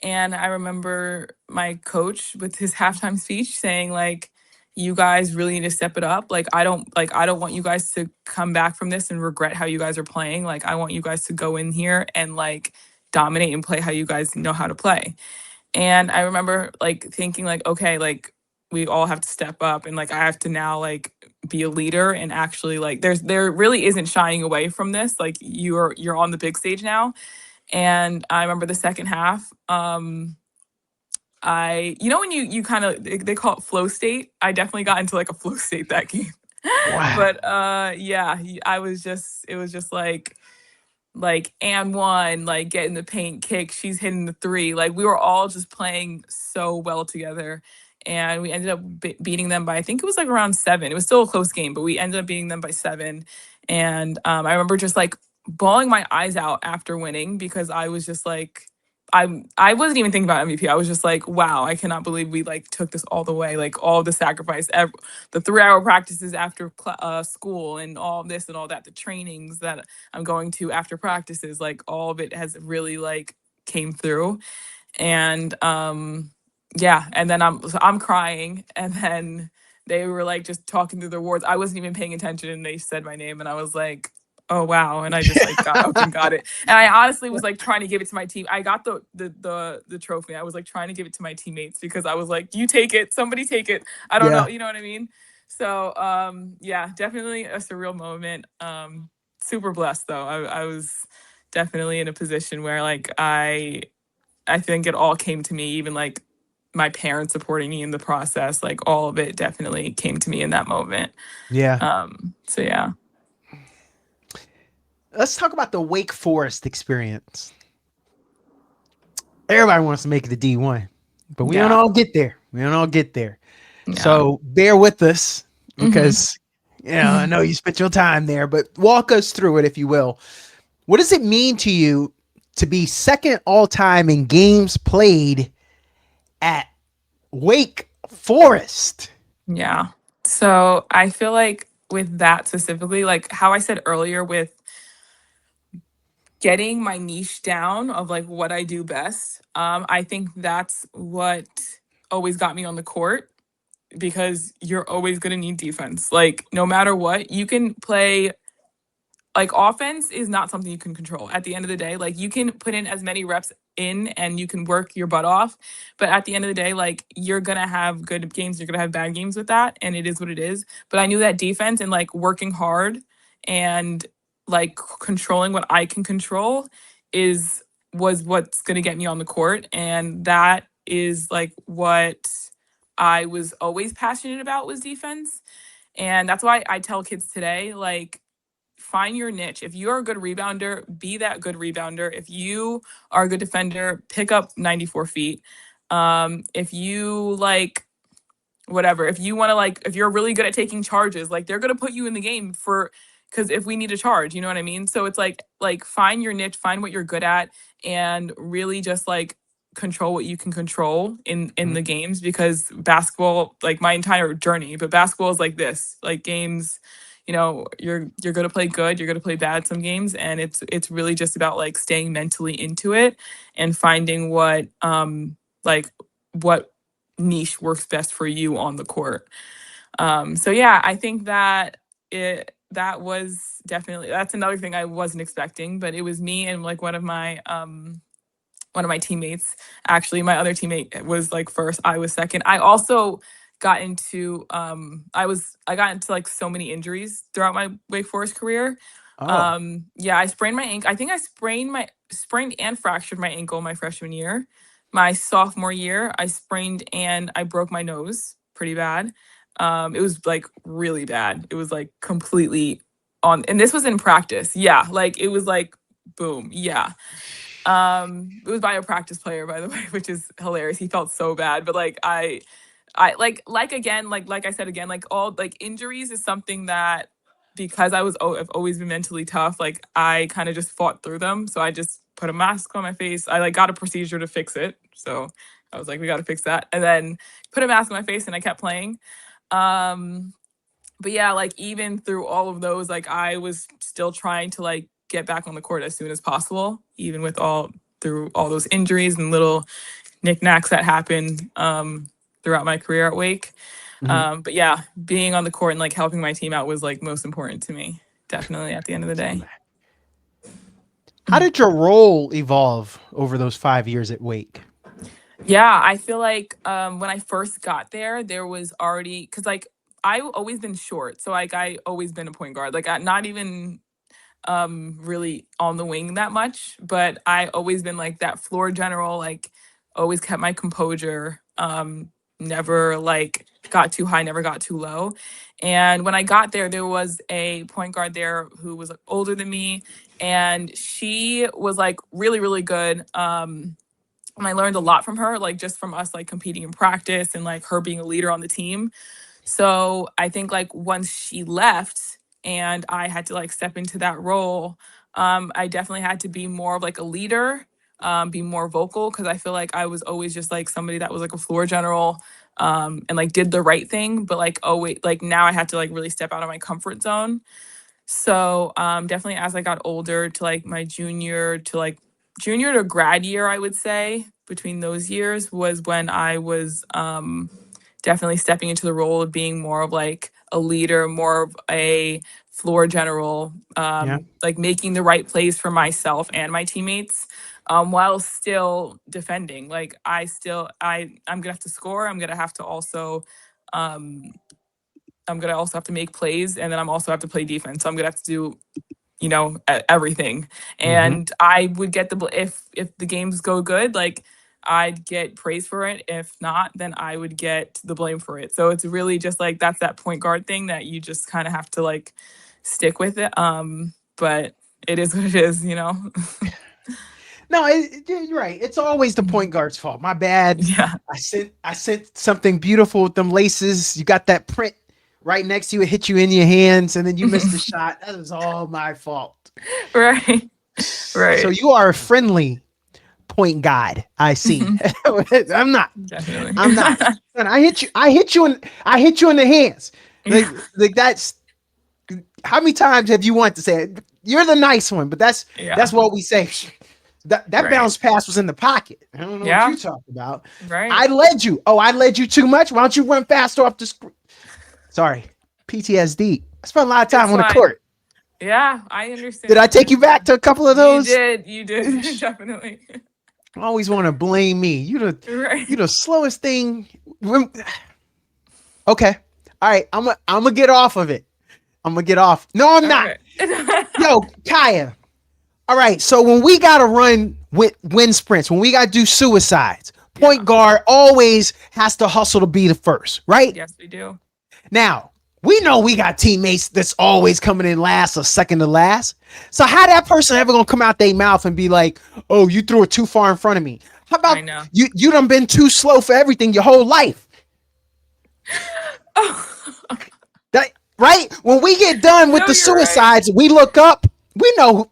And I remember my coach with his halftime speech saying like, you guys really need to step it up. I don't want you guys to come back from this and regret how you guys are playing. Like I want you guys to go in here and like dominate and play how you guys know how to play. And I remember like thinking like, okay, like we all have to step up, and like I have to now like be a leader and actually like there really isn't shying away from this. Like you're on the big stage now. And I remember the second half, when you kind of, they call it flow state. I definitely got into like a flow state that game. Wow. But yeah, it was just and one, like get in the paint, kick, she's hitting the three. Like we were all just playing so well together. And we ended up beating them by, I think it was like around 7. It was still a close game, but we ended up beating them by 7. And I remember just like bawling my eyes out after winning, because I was just like, I wasn't even thinking about MVP. I was just like, wow, I cannot believe we like took this all the way, like all the sacrifice, the 3-hour practices after school, and all this and all that, the trainings that I'm going to after practices, like all of it has really like came through. And yeah, and then I'm crying, and then they were like just talking through their words. I wasn't even paying attention, and they said my name, and I was like, oh wow. And I just like got up and got it. And I honestly was like trying to give it to my team. I got the trophy. I was like trying to give it to my teammates, because I was like, you take it, somebody take it. I don't know, you know what I mean? So yeah, definitely a surreal moment. Super blessed though. I was definitely in a position where like I think it all came to me, even like my parents supporting me in the process, like all of it definitely came to me in that moment. Yeah. So yeah. Let's talk about the Wake Forest experience. Everybody wants to make it to D1, but we don't all get there. Yeah. So bear with us, because I know you spent your time there, but walk us through it, if you will. What does it mean to you to be second all time in games played at Wake Forest? Yeah. So I feel like with that specifically, like how I said earlier with getting my niche down of like what I do best. I think that's what always got me on the court, because you're always going to need defense. Like no matter what, you can play, like offense is not something you can control at the end of the day. Like you can put in as many reps in and you can work your butt off, but at the end of the day, like you're gonna have good games, you're gonna have bad games with that, and it is what it is. But I knew that defense and like working hard and like controlling what I can control is was what's gonna get me on the court, and that is like what I was always passionate about, was defense. And that's why I tell kids today, like, find your niche. If you're a good rebounder, be that good rebounder. If you are a good defender, pick up 94 feet. If you like whatever, if you want to, like, if you're really good at taking charges, like they're going to put you in the game for, because if we need a charge, you know what I mean? So it's like find your niche, find what you're good at, and really just like control what you can control in the games. Because basketball, like my entire journey, but basketball is like this, like games, you know, you're going to play good, you're going to play bad some games, and it's really just about like staying mentally into it and finding what like what niche works best for you on the court. So yeah, I think that that was definitely, that's another thing I wasn't expecting, but it was me and like one of my teammates. Actually, my other teammate was like first, I was second. I also got into I got into like so many injuries throughout my Wake Forest career. Oh, Yeah, I sprained my ankle. I think I sprained and fractured my ankle my freshman year. My sophomore year, I sprained and I broke my nose pretty bad. It was like really bad. It was like completely on, and this was in practice. Yeah, like it was like boom. Yeah. It was by a practice player, by the way, which is hilarious. He felt so bad, but like I like again, like I said again, like all like injuries is something that, because I've always been mentally tough, like I kind of just fought through them. So I just put a mask on my face. I like got a procedure to fix it. So I was like, we got to fix that, and then put a mask on my face, and I kept playing. Um, but yeah, like even through all of those, like I was still trying to like get back on the court as soon as possible, even with all through all those injuries and little knickknacks that happened throughout my career at Wake. But yeah, being on the court and like helping my team out was like most important to me, definitely at the end of the day. how did your role evolve over those 5 years at Wake? Yeah, I feel like when I first got there, there was already, because like I always been short, so like I always been a point guard, like not even really on the wing that much, but I always been like that floor general, like always kept my composure, never like got too high, never got too low. And when I got there, there was a point guard there who was like, older than me, and she was like really really good. And I learned a lot from her, like just from us like competing in practice and like her being a leader on the team. So I think like once she left and I had to like step into that role, I definitely had to be more of like a leader, be more vocal, because I feel like I was always just like somebody that was like a floor general, and like did the right thing, but like always like now I had to like really step out of my comfort zone. So definitely as I got older to like my junior to grad year, I would say between those years was when I was definitely stepping into the role of being more of like a leader, more of a floor general, Yeah. like making the right plays for myself and my teammates, while still defending. Like I'm gonna have to score. I'm gonna also have to make plays, and then I'm also have to play defense. So I'm gonna have to do, you know, everything. And I would get if the games go good, like I'd get praise for it. If not, then I would get the blame for it. So it's really just like that's that point guard thing that you just kind of have to like stick with it. But it is what it is, you know. No, you're right. It's always the point guard's fault. My bad. Yeah. I sent something beautiful with them laces. You got that print right next to you. It hit you in your hands, and then you missed the shot. That was all my fault. Right. Right. So you are a friendly point guard. I see. I'm not. Definitely. I'm not. And I hit you in the hands. Like that's. How many times have you wanted to say, you're the nice one, but that's what we say. That bounce pass was in the pocket. I don't know what you're talking about. Right. I led you. Oh, I led you too much. Why don't you run faster off the screen? Sorry, PTSD. I spent a lot of time on the court. Yeah, I understand. Did I take you back to a couple of those? You did, definitely. I always want to blame me. You the slowest thing. Okay. All right. I'm gonna get off of it. I'm gonna get off. No, I'm not. Yo, Kaia. All right. So when we gotta run wind sprints, when we gotta do suicides, point guard always has to hustle to be the first, right? Yes, we do. Now, we know we got teammates that's always coming in last or second to last. So how that person ever gonna come out their mouth and be like, oh, you threw it too far in front of me? How about you done been too slow for everything your whole life? That, right? When we get done with the suicides, we look up, we know,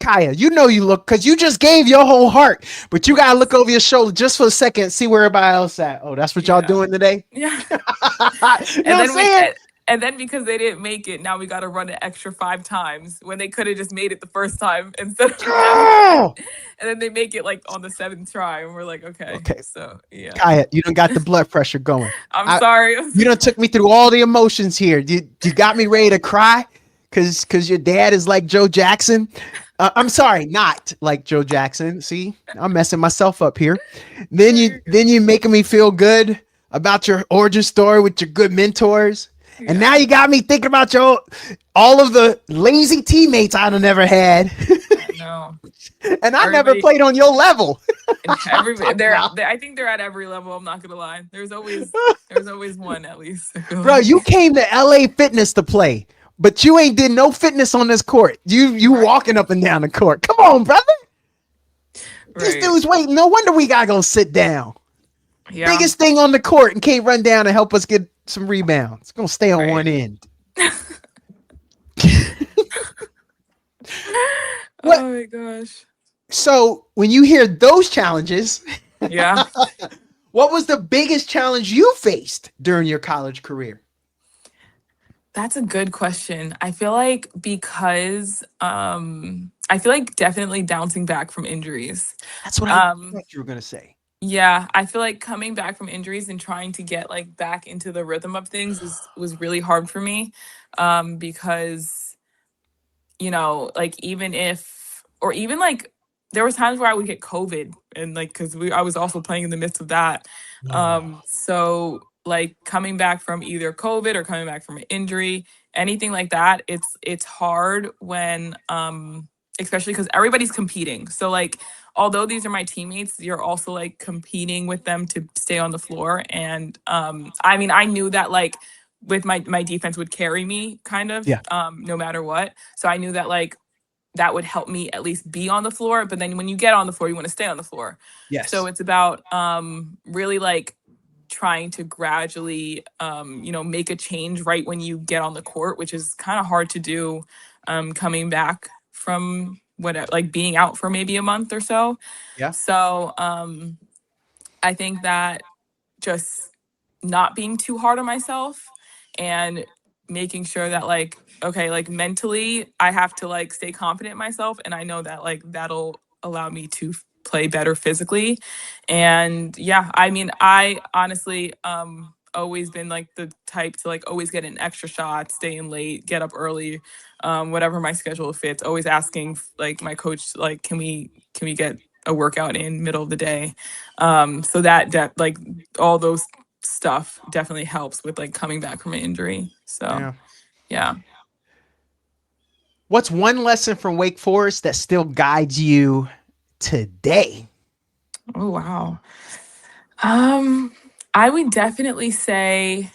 Kaia, you know you look, because you just gave your whole heart, but you got to look over your shoulder just for a second and see where everybody else at. Oh, that's what y'all doing today? Yeah. You know what I'm saying? And then because they didn't make it, now we got to run an extra 5 times when they could have just made it the first time instead of and then they make it like on the 7th try, and we're like, okay. So yeah, Kaia, you done got the blood pressure going. I'm sorry. You done took me through all the emotions here. You got me ready to cry because your dad is like Joe Jackson. I'm sorry, not like Joe Jackson. See, I'm messing myself up here. Then you making me feel good about your origin story with your good mentors. And now you got me thinking about all of the lazy teammates I'd have never had. No. And I never played on your level. I think they're at every level. I'm not gonna lie. There's always one at least. Bro, you came to LA Fitness to play, but you ain't did no fitness on this court. You walking up and down the court. Come on, brother. This dude's waiting. No wonder we gotta go sit down. Yeah. Biggest thing on the court and can't run down and help us get some rebounds. It's gonna stay on one end. Oh my gosh. So when you hear those challenges, what was the biggest challenge you faced during your college career? That's a good question. I feel like because I feel like definitely bouncing back from injuries. That's what I thought you were gonna say. Yeah, I feel like coming back from injuries and trying to get like back into the rhythm of things was really hard for me, because like even like there was times where I would get COVID, and like because I was also playing in the midst of that, so like coming back from either COVID or coming back from an injury, anything like that, it's hard when especially because everybody's competing. So like, although these are my teammates, you're also like competing with them to stay on the floor. And I mean, I knew that like with my defense would carry me kind of no matter what. So I knew that like that would help me at least be on the floor. But then when you get on the floor, you want to stay on the floor. Yes. So it's about really like trying to gradually make a change right when you get on the court, which is kind of hard to do coming back from like being out for maybe a month or so. Yeah. So I think that just not being too hard on myself and making sure that like, okay, like mentally I have to like stay confident in myself, and I know that like that'll allow me to play better physically. And yeah, I mean, I honestly always been like the type to like always get an extra shot, stay in late, get up early, whatever my schedule fits, always asking like my coach, like, can we get a workout in middle of the day? So that like all those stuff definitely helps with like coming back from an injury. So yeah. What's one lesson from Wake Forest that still guides you today? Oh, wow. I would definitely say,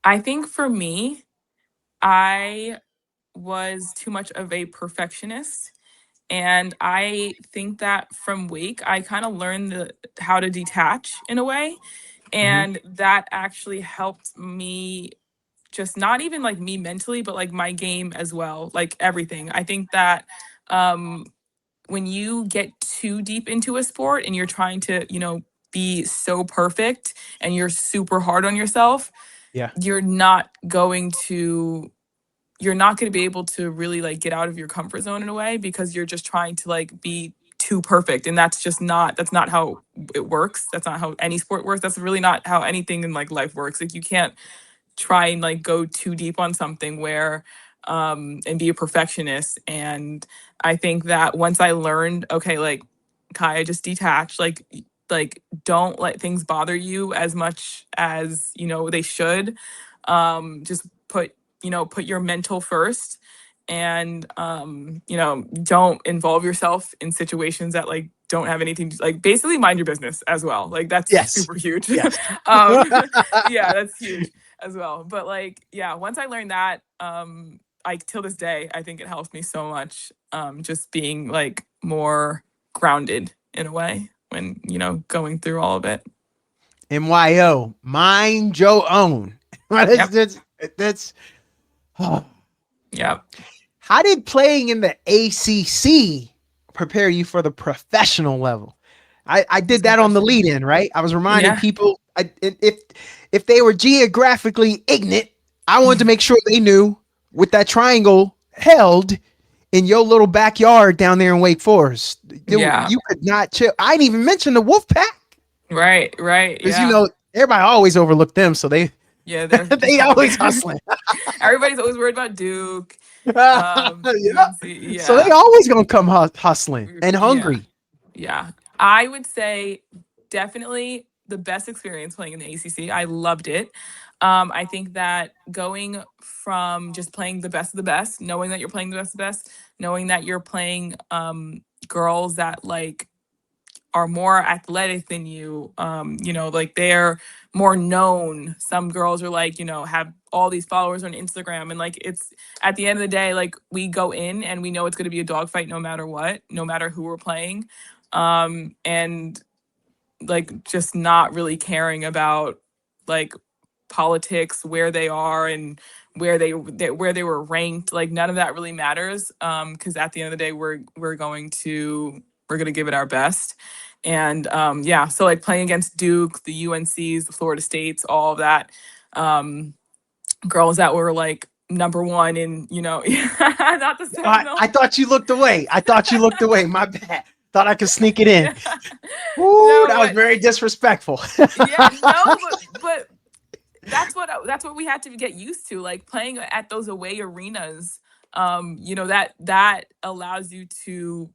I think for me, I was too much of a perfectionist. And I think that from Wake, I kind of learned how to detach in a way. And that actually helped me, just not even like me mentally, but like my game as well, like everything. I think that when you get too deep into a sport and you're trying to, be so perfect and you're super hard on yourself, you're not going to you're not going to be able to really like get out of your comfort zone in a way, because you're just trying to like be too perfect, and that's not how it works. That's not how any sport works. That's really not how anything in like life works. Like you can't try and like go too deep on something where and be a perfectionist. And I think that once I learned, okay, like Kaia, just detach, like don't let things bother you as much as they should. Just put your mental first, and don't involve yourself in situations that like don't have anything to, like, basically mind your business as well. Like that's Yes. super huge. Yes. Yeah, that's huge as well. But like, yeah, once I learned that, like till this day, I think it helps me so much. Just being like more grounded in a way when, going through all of it. MYO, mind your own. That's Yeah. How did playing in the ACC prepare you for the professional level? I did that on the lead in, right? I was reminding people if they were geographically ignorant, I wanted to make sure they knew with that triangle held in your little backyard down there in Wake Forest. You could not chill. I didn't even mention the Wolfpack. Right. Because everybody always overlooked them, so they they always hustling. Everybody's always worried about Duke. So they always gonna come hustling and hungry. Yeah. I would say definitely the best experience playing in the ACC. I loved it. I think that going from just playing the best of the best, knowing that you're playing the best of the best, knowing that you're playing girls that like are more athletic than you, like they're more known. Some girls are like, have all these followers on Instagram, and like it's at the end of the day, like we go in and we know it's going to be a dogfight no matter what, no matter who we're playing, and like just not really caring about like politics, where they are and where they were ranked. Like none of that really matters, because at the end of the day, we're going to give it our best. And so like playing against Duke, the UNCs, the Florida States, all of that, girls that were like number one in, not the Seminoles. I thought you looked away. My bad. Thought I could sneak it in. That was very disrespectful. But that's what we had to get used to, like playing at those away arenas. That allows you to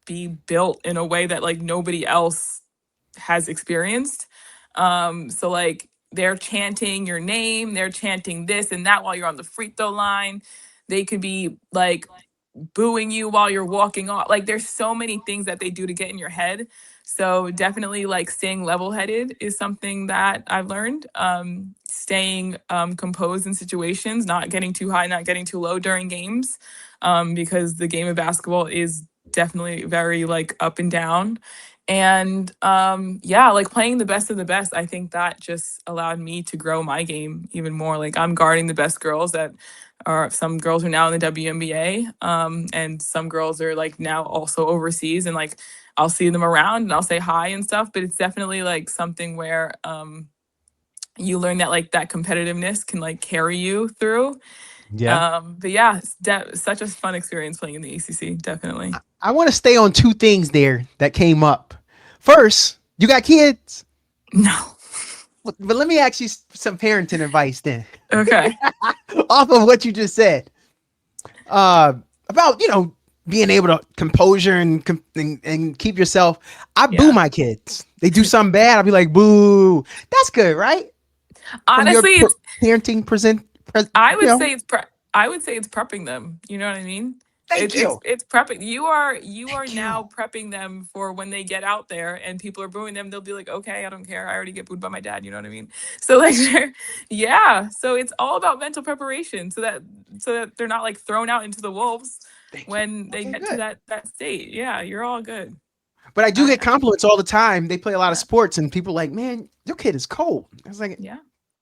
be built in a way that like nobody else has experienced. So like they're chanting your name, they're chanting this and that while you're on the free throw line. They could be like booing you while you're walking off. Like there's so many things that they do to get in your head. So definitely like staying level-headed is something that I've learned. Staying composed in situations, not getting too high, not getting too low during games, because the game of basketball is definitely very like up and down. And like playing the best of the best, I think that just allowed me to grow my game even more. Like I'm guarding the best girls some girls are now in the WNBA, and some girls are like now also overseas, and like I'll see them around and I'll say hi and stuff. But it's definitely like something where you learn that like that competitiveness can like carry you through. But yeah, it's such a fun experience playing in the ACC. Definitely. I want to stay on two things there that came up. First, you got kids? No. But let me ask you some parenting advice then. Okay. Off of what you just said. About, being able to composure and keep yourself. I boo my kids. They do something bad, I'll be like, boo. That's good, right? Honestly, it's parenting I would say it's prepping them. You know what I mean? Thank you. It's prepping. You are now prepping them for when they get out there and people are booing them. They'll be like, okay, I don't care. I already get booed by my dad. You know what I mean? So like, So it's all about mental preparation so that they're not like thrown out into the wolves when they get to that state. Yeah, you're all good. But I do get compliments all the time. They play a lot of sports and people are like, man, your kid is cold. I was like, yeah,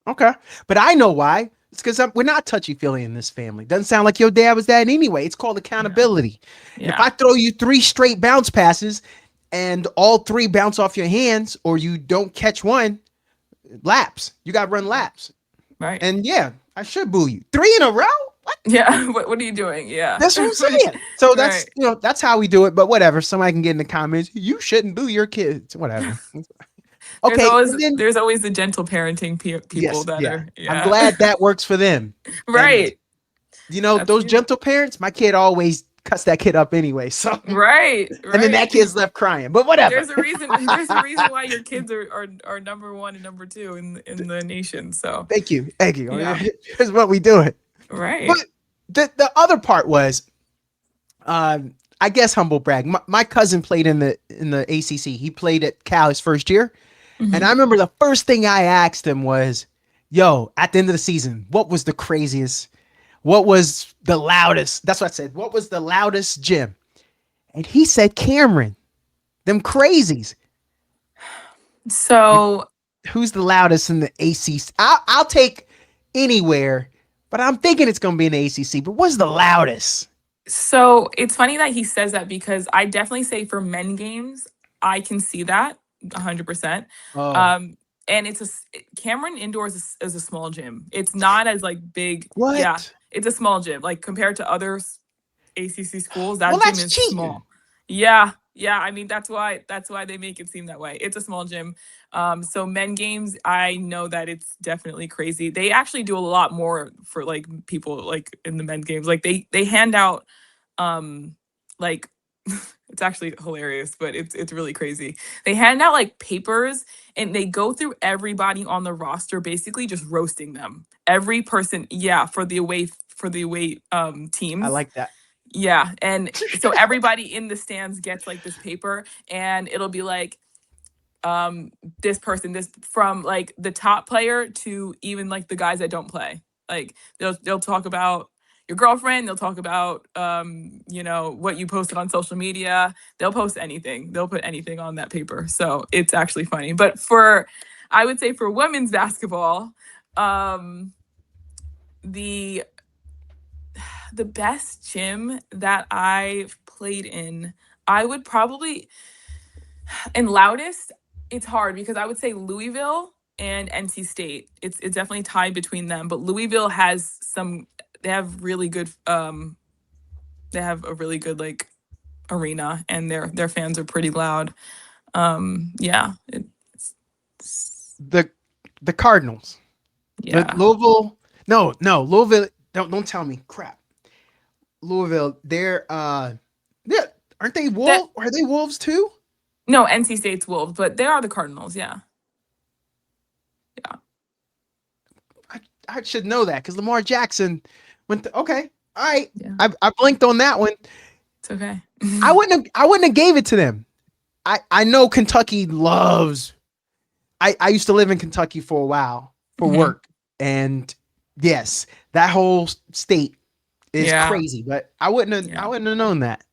okay. But I know why. It's because we're not touchy-feely in this family. Doesn't sound like your dad was that anyway. It's called accountability. Yeah. If I throw you 3 straight bounce passes and all 3 bounce off your hands or you don't catch one, laps. You got to run laps. Right. And yeah, I should boo you. 3 in a row? What? Yeah. What are you doing? Yeah. That's what I'm saying. So that's Right. that's how we do it. But whatever. Somebody can get in the comments. You shouldn't boo your kids. Whatever. Okay. And then There's always the gentle parenting people yes, that yeah. are, I'm yeah. glad that works for them. And Right. That's those good. gentle parents, my kid always cuts that kid up anyway. So Right. and then that Right. kid's left crying. But whatever. There's a reason. There's a reason why your kids are number one and number two in the nation. So Thank you. Thank you. yeah. Here's what we do it. But Right. the other part was I guess humble brag. My cousin played in the ACC. He played at Cal his first year. And I Mhm. remember the first thing I asked him was, yo, at the end of the season, what was the craziest? What was the loudest? That's what I said. What was the loudest gym? And he said, Cameron, them crazies. So Who's the loudest in the ACC? I'll take anywhere, but I'm thinking it's going to be in the ACC. But what's the loudest? So it's funny that he says that because I definitely say for men games, I can see that 100%. Oh, Um, and Cameron Indoors is a small gym. It's not as like big. Yeah, what? it's a small gym. Like compared to other ACC schools, Well, that gym that's is cheating. small. Yeah, yeah. I mean, that's why they make it seem that way. It's a small gym. So men games, I know that it's definitely crazy. They actually do a lot more for like people like in the men games. Like they hand out like it's actually hilarious, but it's really crazy. They hand out like papers and they go through everybody on the roster, basically just roasting them. Every person, yeah, for the away I teams. like that. Yeah. And so everybody in the stands gets like this paper and it'll be like this person, this from like the top player to even like the guys that don't play. Like they'll talk about your girlfriend, they'll talk about what you posted on social media. They'll post anything. They'll put anything on that paper. So it's actually funny. But I would say for women's basketball, the the best gym that I've played in, I would probably, and loudest, it's hard because I would say Louisville and NC State. It's definitely tied between them, but Louisville has they have really good they have a really good like arena and their fans are pretty loud. Yeah, The the Cardinals. The yeah. Louisville. No, Louisville. Don't tell me crap. Louisville. Yeah, aren't they That wolves? Are they wolves too? no, NC State's Wolves, but they are the Cardinals, yeah. Yeah. I should know that because Lamar Jackson went to, okay. All right. Yeah. I blinked on that one. It's okay. I wouldn't have gave it to them. I know Kentucky loves. I used to live in Kentucky for a while for Mhm. work. And yes, that whole state is Yeah. crazy, but I wouldn't have known that.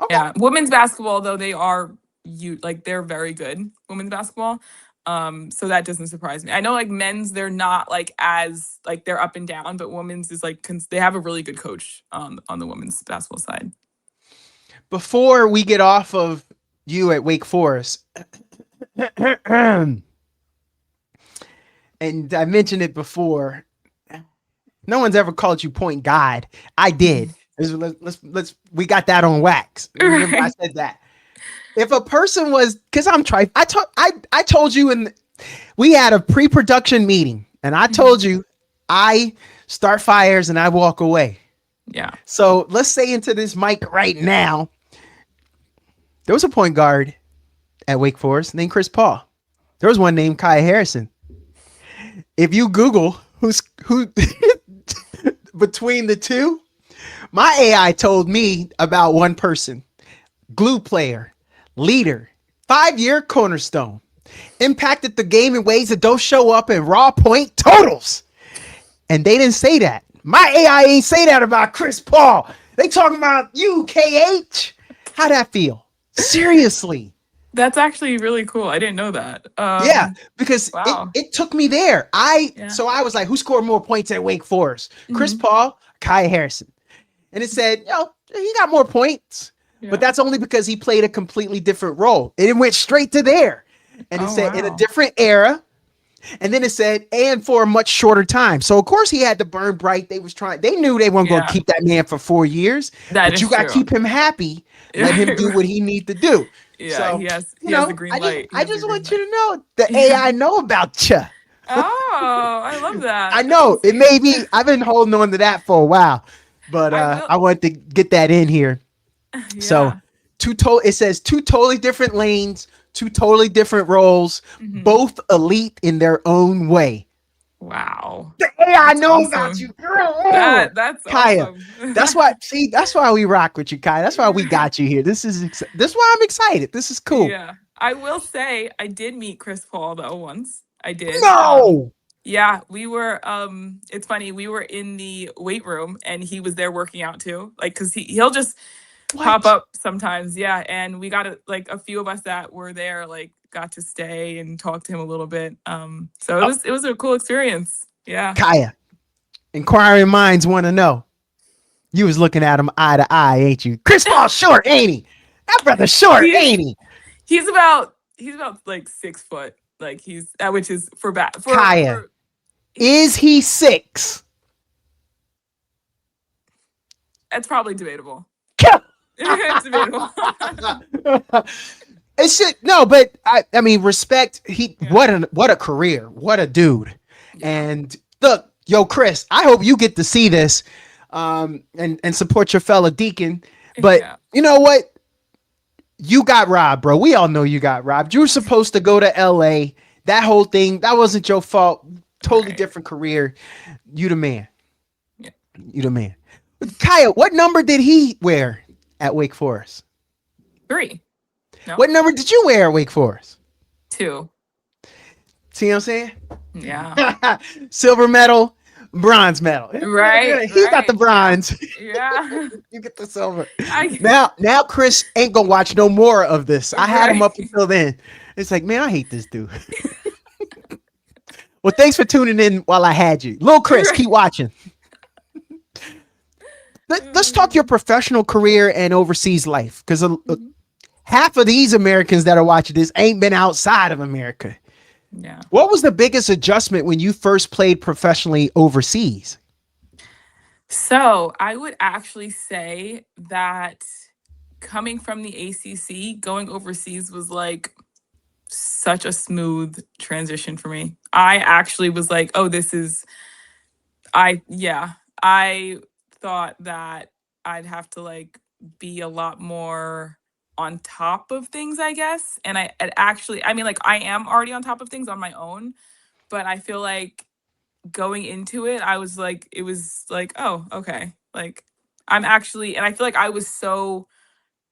Okay. Yeah, women's basketball though they're very good women's basketball. So that doesn't surprise me. I know like men's they're not like as like they're up and down, but women's is like they have a really good coach on the women's basketball side. Before we get off of you at Wake Forest, and I mentioned it before, no one's ever called you point guard. I did. Let's we got that on wax. Remember I said that. If a person was, because I'm trying, I told you we had a pre-production meeting and I told you I start fires and I walk away. Yeah. So let's say into this mic right now, there was a point guard at Wake Forest named Chris Paul. There was one named Kaia Harrison. If you Google who between the two, my AI told me about one person. Glue player, leader, 5-year cornerstone, impacted the game in ways that don't show up in raw point totals. And they didn't say that. My AI ain't say that about Chris Paul. They talking about you, KH. How'd that feel? Seriously. That's actually really cool. I didn't know that. Yeah, because wow. it took me there. So I was like, who scored more points at Wake Forest? Chris Paul, Kaia Harrison. And it said, he got more points. Yeah. But that's only because he played a completely different role. It went straight to there. And it said in a different era, And then it said, and for a much shorter time. So of course he had to burn bright. They knew they weren't going to keep that man for 4 years, That but is you got to true. keep him happy. Let him do what he needs to do. Yeah, So, he has the green light. I just want you to know the AI know about you. Oh, I love that. I know it may be, I've been holding on to that for a while, but I wanted to get that in here. Yeah. So it says 2 totally different lanes, 2 totally different roles, both elite in their own way. Wow. The AI know about you, girl. That's Kaia. awesome. That's why we rock with you, Kaia. That's why we got you here. This is why I'm excited. This is cool. Yeah. I will say I did meet Chris Paul though once. I did. No. Yeah, we were it's funny, we were in the weight room and he was there working out too. Like cuz he'll just pop up sometimes. Yeah, and we got a few of us that were there like got to stay and talk to him a little bit. So it was a cool experience. Yeah. Kaia, inquiring minds want to know. You was looking at him eye to eye, ain't you? Chris Paul short, ain't he? That brother short, ain't he? He's about like 6 foot. Like he's which is for Kaia. Is he 6? That's probably debatable. It's debatable. It should but I mean respect. What a career, what a dude. Yeah. And look, yo, Chris, I hope you get to see this, and support your fellow Deacon. But you know what? You got robbed, bro. We all know you got robbed. You were supposed to go to LA. That whole thing, that wasn't your fault. Totally different career. You the man. Yeah. You the man. Kaia, what number did he wear at Wake Forest? 3. No. What number did you wear at Wake Forest? 2. See what I'm saying? Yeah. Silver medal, bronze medal. Right. He got the bronze. Yeah. You get the silver. Now Chris ain't gonna watch no more of this. I had him up until then. It's like, man, I hate this dude. Well, thanks for tuning in while I had you. Little Chris, keep watching. Let's talk your professional career and overseas life, because half of these Americans that are watching this ain't been outside of America. Yeah. What was the biggest adjustment when you first played professionally overseas? So I would actually say that coming from the ACC, going overseas was like such a smooth transition for me. I actually was like, oh, I thought that I'd have to like be a lot more on top of things, I guess. And I mean, like I am already on top of things on my own, but I feel like going into it, it was like, oh, okay. Like I'm actually, and I feel like I was so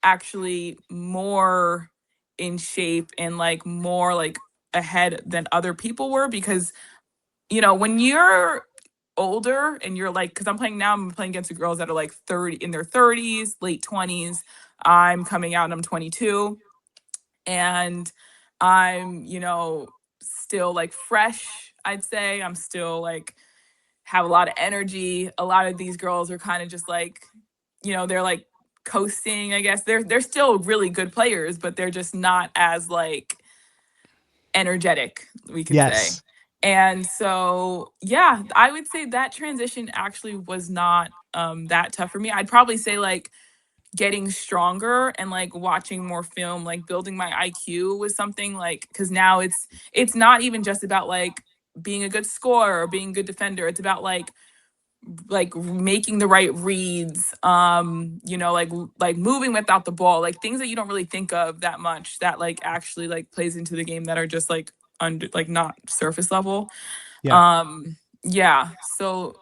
actually more in shape and like more like ahead than other people were, because when you're older and you're like, because I'm playing against the girls that are like 30 in their 30s, late 20s. I'm coming out and I'm 22 and I'm still like fresh. I'd say I'm still like have a lot of energy. A lot of these girls are kind of just like they're like coasting, I guess. They're still really good players, but they're just not as like energetic, we could say. And so, yeah, I would say that transition actually was not that tough for me. I'd probably say like getting stronger and like watching more film, like building my IQ was something like, because now it's not even just about like being a good scorer or being a good defender. It's about like making the right reads, like moving without the ball, like things that you don't really think of that much that like actually like plays into the game that are just like under like not surface level. So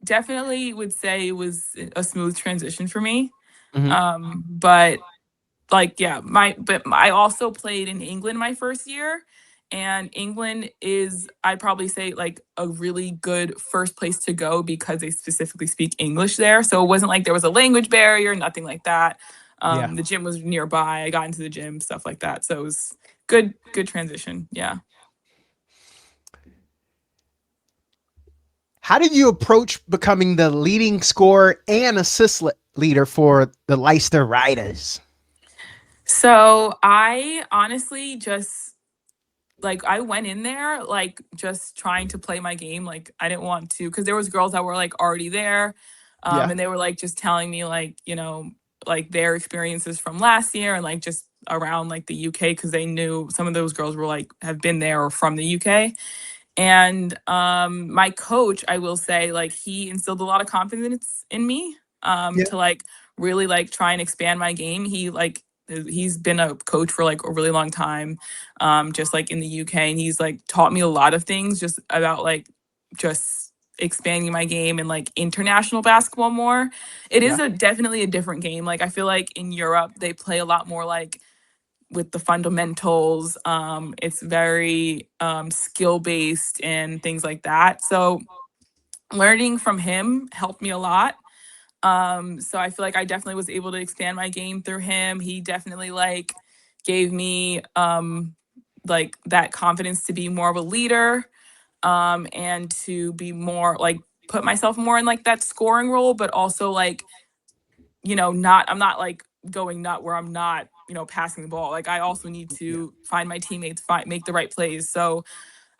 definitely would say it was a smooth transition for me. But like I also played in England my first year, and England is, I'd probably say, like a really good first place to go because they specifically speak English there. So it wasn't like there was a language barrier, nothing like that. The gym was nearby. I got into the gym, stuff like that. So it was good transition. Yeah. How did you approach becoming the leading scorer and assist leader for the Leicester Riders? So I honestly just like I went in there like just trying to play my game. Like I didn't want to, because there was girls that were like already there, Yeah. and they were like just telling me like, you know, like their experiences from last year and like just around like the UK, because they knew some of those girls were like have been there or from the UK. And my coach, I will say, like he instilled a lot of confidence in me, Yeah. to like really like try and expand my game. He's been a coach for like a really long time, just like in the UK, and he's like taught me a lot of things just about like just expanding my game and like international basketball more. It is Yeah. definitely a different game. Like I feel like in Europe they play a lot more like with the fundamentals. It's very skill based and things like that. So learning from him helped me a lot. So I feel like I definitely was able to expand my game through him. He definitely like gave me like that confidence to be more of a leader, and to be more like put myself more in like that scoring role, but also like, you know, I'm not like going nut where I'm not, you know, passing the ball. Like I also need Yeah. to find my teammates, make the right plays. So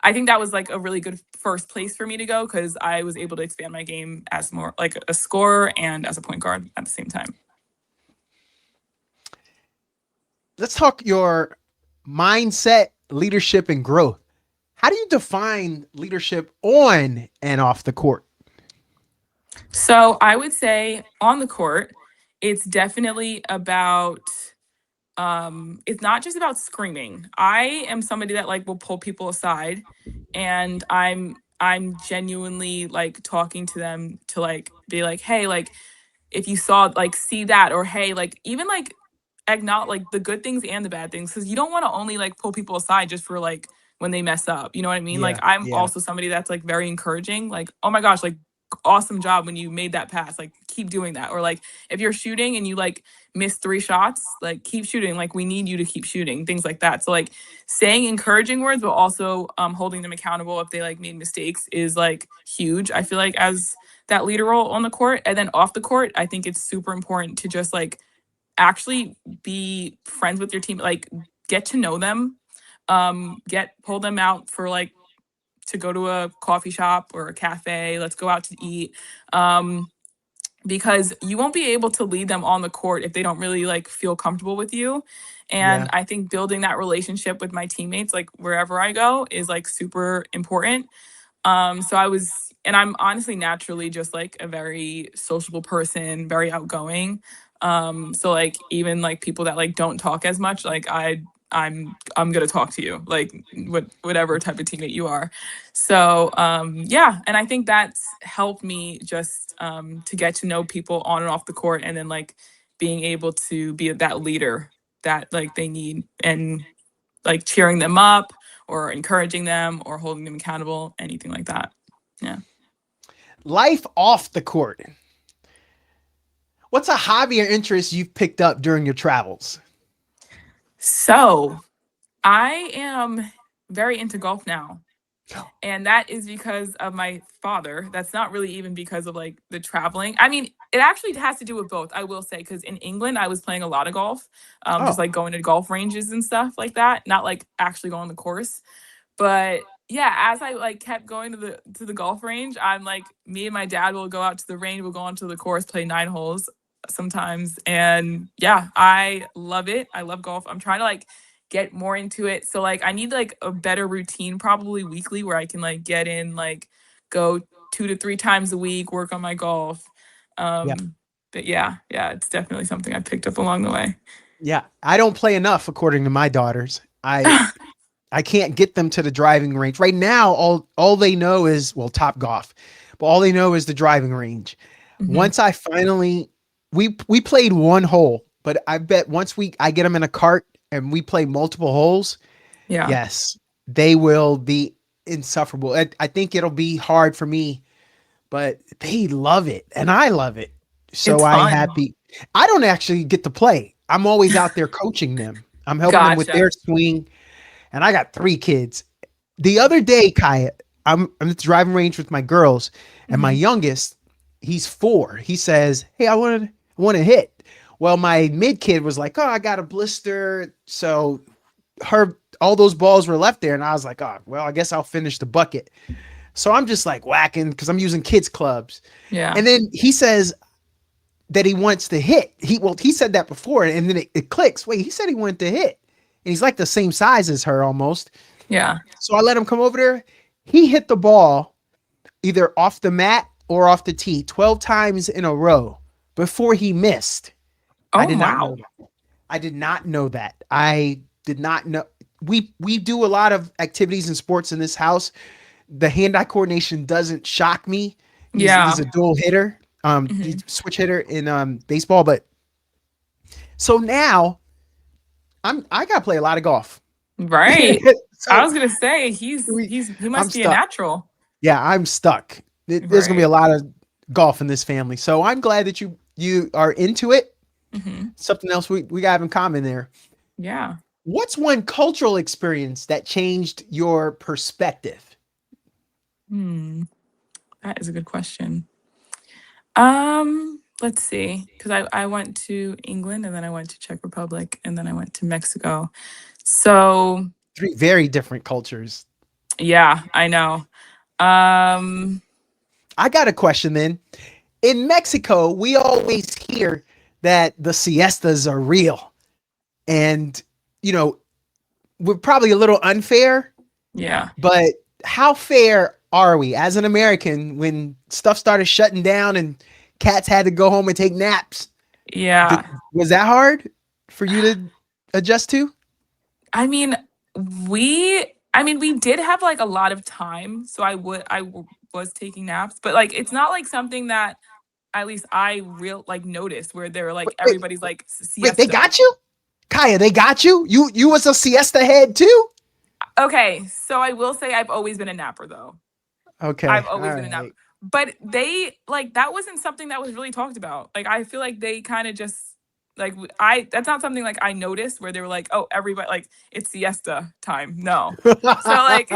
I think that was like a really good first place for me to go, because I was able to expand my game as more like a scorer and as a point guard at the same time. Let's talk your mindset, leadership, and growth. How do you define leadership on and off the court? So I would say on the court, it's definitely about it's not just about screaming. I am somebody that like will pull people aside, and I'm genuinely like talking to them to like be like, hey, like if you saw like see that, or hey, like even like acknowledge like the good things and the bad things, because you don't want to only like pull people aside just for like when they mess up, you know what I mean? Like Yeah. I'm Yeah. also somebody that's like very encouraging, like oh my gosh, like awesome job when you made that pass, like keep doing that. Or like if you're shooting and you like miss 3 shots, like keep shooting, like we need you to keep shooting, things like that. So like saying encouraging words, but also holding them accountable if they like made mistakes is like huge, I feel like, as that leader role on the court. And then off the court, I think it's super important to just like actually be friends with your team, like get to know them, pull them out for like to go to a coffee shop or a cafe, let's go out to eat, because you won't be able to lead them on the court if they don't really like feel comfortable with you. And Yeah. I think building that relationship with my teammates like wherever I go is like super important. And I'm honestly naturally just like a very sociable person, very outgoing. So like even like people that like don't talk as much, like I'm gonna talk to you, like whatever type of teammate you are. So yeah, and I think that's helped me just to get to know people on and off the court, and then like being able to be that leader that like they need, and like cheering them up or encouraging them or holding them accountable, anything like that. Yeah. Life off the court. What's a hobby or interest you've picked up during your travels? So I am very into golf now. And that is because of my father. That's not really even because of like the traveling. I mean, it actually has to do with both, I will say, because in England, I was playing a lot of golf, just Oh, like going to golf ranges and stuff like that, not like actually going on the course. But yeah, as I like kept going to the golf range, I'm like me and my dad will go out to the range, we'll go onto the course, play 9 holes sometimes. And yeah, I love it. I love golf. I'm trying to like get more into it. So like I need like a better routine, probably weekly, where I can like get in, like go 2 to 3 times a week, work on my golf. yeah. But yeah, it's definitely something I picked up along the way. Yeah. I don't play enough according to my daughters. I can't get them to the driving range. Right now, all they know is, well, Top Golf. But all they know is the driving range. Mhm. Once I finally we played one hole, but I bet once I get them in a cart and we play multiple holes, Yeah, yes, they will be insufferable. I think it'll be hard for me, but they love it and I love it. So it's I fun. happy. I don't actually get to play. I'm always out there coaching them. I'm helping them with Gotcha. their swing, and I got 3 kids. The other day, Kaia, I'm at the driving range with my girls, and my Mhm. youngest, he's 4. He says, "Hey, I want to hit." Well, my mid kid was like, "Oh, I got a blister." So all those balls were left there, and I was like, oh, well, I guess I'll finish the bucket. So I'm just like whacking because I'm using kids clubs. Yeah. And then he says that he wants to hit. He said that before, and then it clicks. Wait, he said he wanted to hit, and he's like the same size as her almost. Yeah. So I let him come over there. He hit the ball either off the mat or off the tee 12 times in a row before he missed. Oh, I did not wow. know that. I did not know that. I did not know. We do a lot of activities and sports in this house. The hand-eye coordination doesn't shock me. He's a dual hitter, he's a switch hitter in baseball. But so now I gotta play a lot of golf. Right. So I was gonna say he must be a natural. Yeah, I'm stuck. There's gonna be a lot of golf in this family. So I'm glad that you are into it. Something else we got in common there. Yeah. What's one cultural experience that changed your perspective? That is a good question. Let's see, because I went to England, and then I went to Czech Republic, and then I went to Mexico. So 3 very different cultures. yeah, I know. I got a question then. In Mexico, we always hear that the siestas are real. And, we're probably a little unfair. Yeah. But how fair are we as an American when stuff started shutting down and cats had to go home and take naps? Yeah. Was that hard for you to adjust to? I mean, we did have like a lot of time, so I was taking naps, but like it's not like something that at least I noticed where they're like everybody's like siesta. Wait, they got you? Kaia, they got you? You was a siesta head too? Okay, so I will say I've always been a napper though. Okay. I've always been a napper. But they that wasn't something that was really talked about. Like I feel like they kind of just that's not something like I noticed where they were like, oh, everybody like it's siesta time. No. So like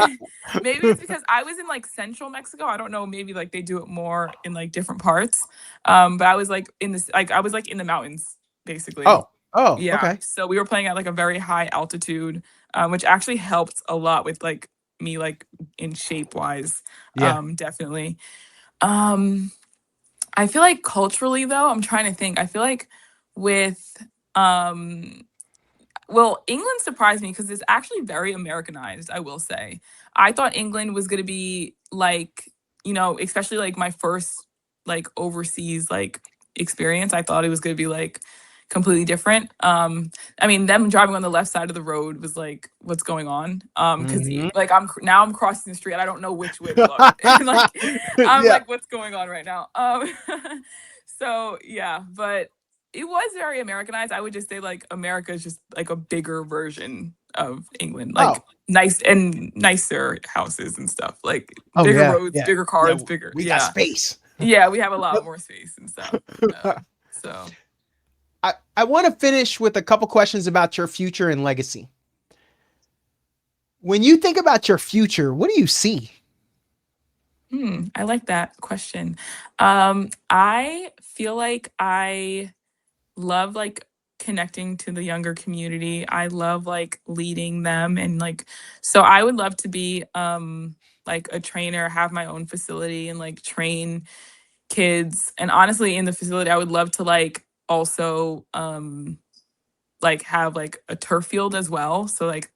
maybe it's because I was in like central Mexico. I don't know, maybe like they do it more in like different parts. But I was like in this I was like in the mountains basically. Oh, yeah. Okay. So we were playing at like a very high altitude, which actually helped a lot with like me like in shape wise. Yeah. Definitely. I feel like culturally though, I'm trying to think. I feel like with England surprised me because it's actually very Americanized, I will say. I thought England was gonna be like, especially like my first like overseas like experience. I thought it was gonna be like completely different. I mean, them driving on the left side of the road was like, what's going on? Because like I'm crossing the street and I don't know which way to look. And, like I'm like, what's going on right now? So yeah, but it was very Americanized. I would just say like America is just like a bigger version of England, like nice and nicer houses and stuff, like bigger roads, bigger cars, bigger. We got space. Yeah, we have a lot more space and stuff. So. I want to finish with a couple questions about your future and legacy. When you think about your future, what do you see? I like that question. I feel like I love like connecting to the younger community. I love like leading them and like so I would love to be like a trainer, have my own facility and like train kids. And honestly, in the facility, I would love to like also like have like a turf field as well. So like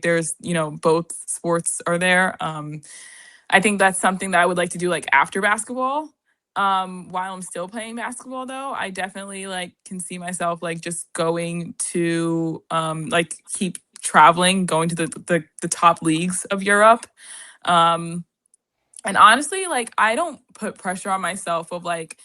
there's both sports are there. I think that's something that I would like to do like after basketball. While I'm still playing basketball though, I definitely like can see myself like just going to like keep traveling, going to the top leagues of Europe. And honestly, like I don't put pressure on myself of like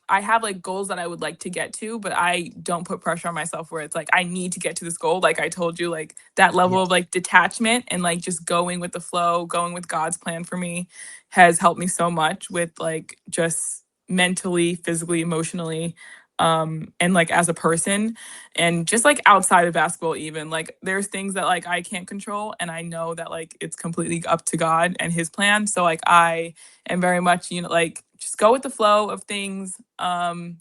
I have like goals that I would like to get to, but I don't put pressure on myself where it's like I need to get to this goal. Like I told you, like that level of like detachment and like just going with the flow, going with God's plan for me has helped me so much with like just mentally, physically, emotionally, and like as a person and just like outside of basketball even like there's things that like I can't control and I know that like it's completely up to God and his plan. So like I am very much like just go with the flow of things. I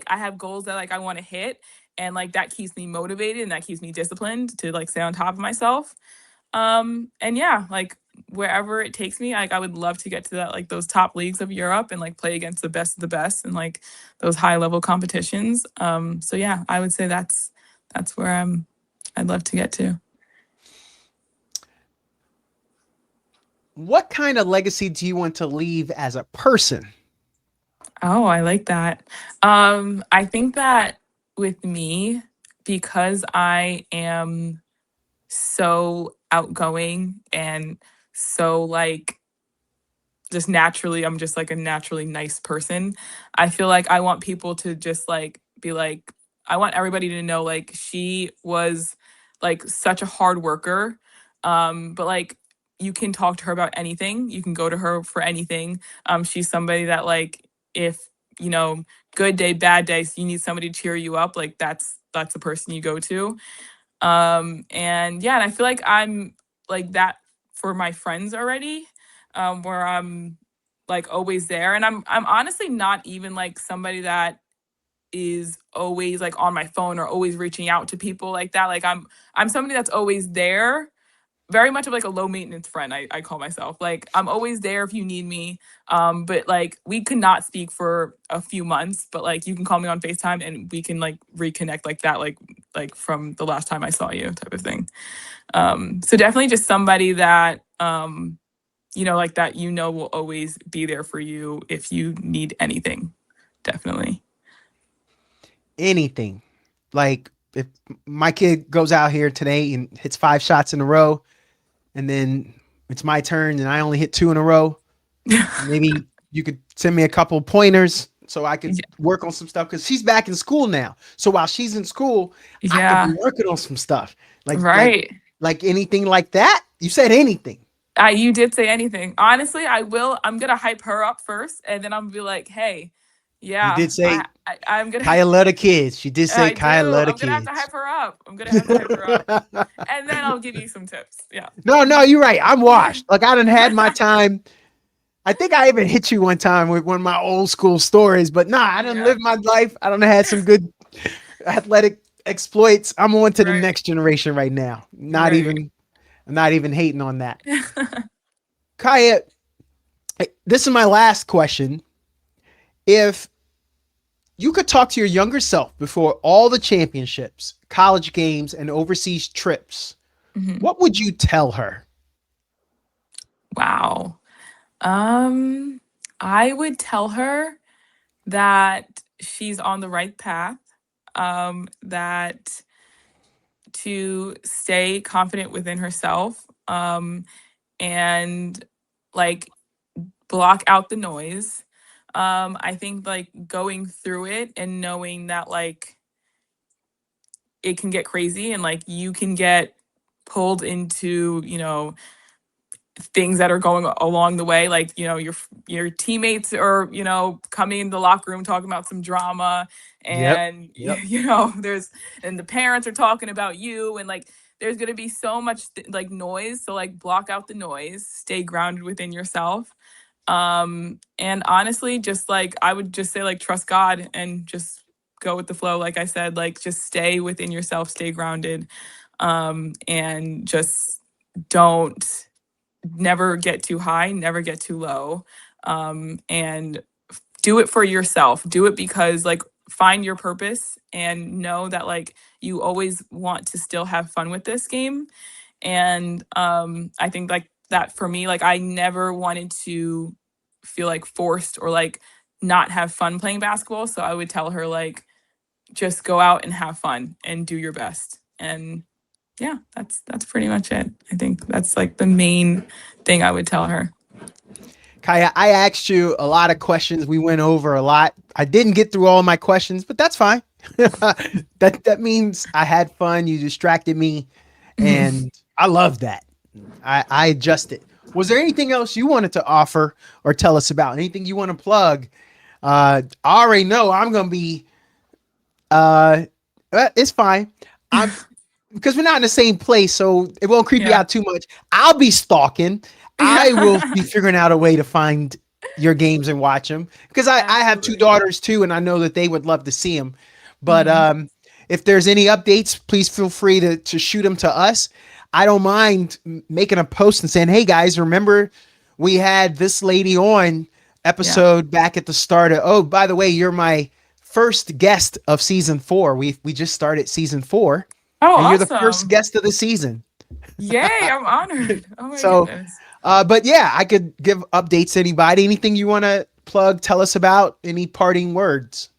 have goals that like I want to hit and like that keeps me motivated and that keeps me disciplined to like stay on top of myself. And yeah, like wherever it takes me, like I would love to get to that, like those top leagues of Europe and like play against the best of the best and like those high level competitions. So yeah, I would say that's where I'd love to get to. What kind of legacy do you want to leave as a person? Oh, I like that. I think that with me, because I am so outgoing and so like just naturally, I'm just like a naturally nice person. I feel like I want people to just like be like, I want everybody to know like she was like such a hard worker. But like you can talk to her about anything. You can go to her for anything. She's somebody that like if you know, good day, bad day, so you need somebody to cheer you up, like that's the person you go to. And yeah, and I feel like I'm like that for my friends already, where I'm like always there. And I'm honestly not even like somebody that is always like on my phone or always reaching out to people like that. Like I'm somebody that's always there, very much of like a low maintenance friend. I call myself like I'm always there if you need me. But like we could not speak for a few months, but like you can call me on FaceTime and we can like reconnect like that, like from the last time I saw you type of thing. So definitely just somebody that you know, like that, you know, will always be there for you if you need anything. Definitely. Anything. Like if my kid goes out here today and hits 5 shots in a row, and then it's my turn and I only hit 2 in a row, maybe you could send me a couple pointers so I could work on some stuff, because she's back in school now. So while she's in school, I Yeah. could be working on some stuff. Right. Like anything like that. You said anything. You did say anything. Honestly, I will. I'm gonna hype her up first, and then I'm gonna be like, "Hey, You yeah, did say I'm gonna." Kaia love the kids. She did say I do. Kaia love the I'm gonna have kids. to hype her up. I'm gonna have to hype her up, and then I'll give you some tips. Yeah. No, you're right. I'm washed. Like I done had my time. I think I even hit you one time with one of my old school stories, but nah, I done lived my life. I done had some good athletic exploits. I'm on to the next generation right now. I'm not even hating on that. Kaia, this is my last question. If you could talk to your younger self before all the championships, college games, and overseas trips, what would you tell her? Wow. I would tell her that she's on the right path. That to stay confident within herself. And like block out the noise. I think like going through it and knowing that like it can get crazy and like you can get pulled into, you know, things that are going along the way, like, you know, your teammates are, you know, coming in the locker room talking about some drama, and Yep. you know and the parents are talking about you, and like there's going to be so much like noise, so like block out the noise, stay grounded within yourself. And honestly, just like I would just say like trust God and just go with the flow. Like I said, like just stay within yourself, stay grounded, and just don't never get too high, never get too low. And do it for yourself. Do it because like find your purpose and know that like you always want to still have fun with this game. And I think like that for me, like I never wanted to feel like forced or like not have fun playing basketball. So I would tell her like just go out and have fun and do your best. And yeah, that's pretty much it. I think that's like the main thing I would tell her. Kaia, I asked you a lot of questions. We went over a lot. I didn't get through all my questions, but that's fine. that means I had fun. You distracted me, and I love that. I adjusted. Was there anything else you wanted to offer or tell us about? Anything you want to plug? I already know I'm gonna be. It's fine. Because we're not in the same place, so it won't creep you out too much. I'll be stalking. I will be figuring out a way to find your games and watch them, because I have 2 daughters too, and I know that they would love to see them. But if there's any updates, please feel free to shoot them to us. I don't mind making a post and saying, hey guys, remember we had this lady on episode back at the start of, oh, by the way, you're my first guest of season 4. We just started season 4. Oh, and you're awesome. the first guest of the season. Yay, I'm honored. Oh my So, goodness. but yeah, I could give updates to anybody. Anything you want to plug, tell us about, any parting words?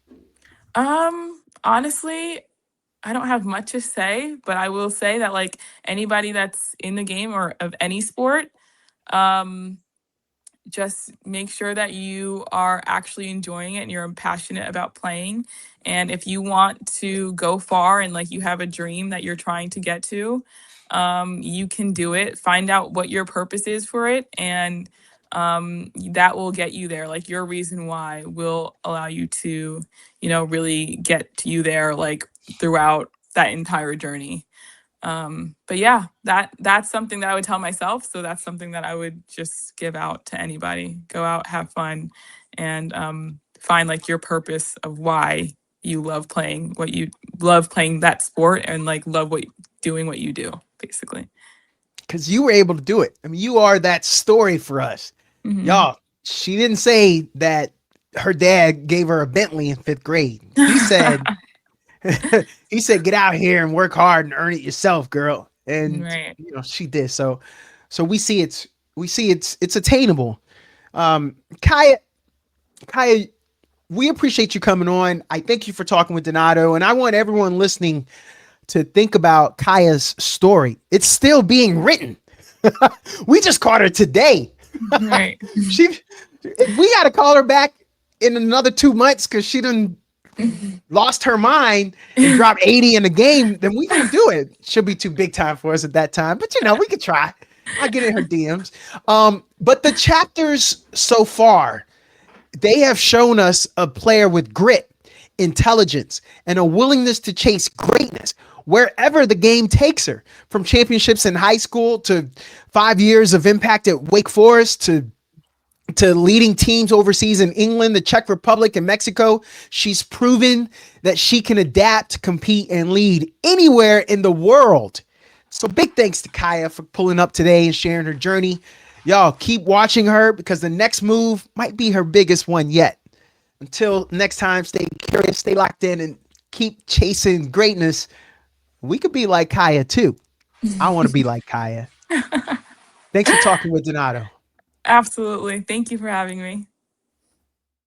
Honestly, I don't have much to say, but I will say that like anybody that's in the game or of any sport, um, just make sure that you are actually enjoying it and you're passionate about playing. And if you want to go far and like you have a dream that you're trying to get to, you can do it. Find out what your purpose is for it, and that will get you there. Like your reason why will allow you to, really get to you there like throughout that entire journey. But yeah, that's something that I would tell myself. So that's something that I would just give out to anybody. Go out, have fun, and find like your purpose of why you love playing that sport and like love doing what you do, basically. Because you were able to do it. I mean, you are that story for us. Mhm. Y'all, she didn't say that her dad gave her a Bentley in 5th grade. He said, he said, get out here and work hard and earn it yourself, girl. And Right. she did. So we see it's attainable. Kaia, we appreciate you coming on. I thank you for talking with Donato, and I want everyone listening to think about Kaia's story. It's still being written. We just caught her today. Right. We got to call her back in another 2 months because she done lost her mind and dropped 80 in the game. Then we can do it. She'll be too big time for us at that time, but we could try. I'll get in her DMs. But the chapters so far, they have shown us a player with grit, intelligence, and a willingness to chase greatness wherever the game takes her, from championships in high school to 5 years of impact at Wake Forest to leading teams overseas in England, the Czech Republic, and Mexico. She's proven that she can adapt, compete, and lead anywhere in the world. So big thanks to Kaia for pulling up today and sharing her journey. Y'all keep watching her because the next move might be her biggest one yet. Until next time, stay curious, stay locked in, and keep chasing greatness. We could be like Kaia too. I want to be like Kaia. Thanks for talking with Donato. Absolutely. Thank you for having me.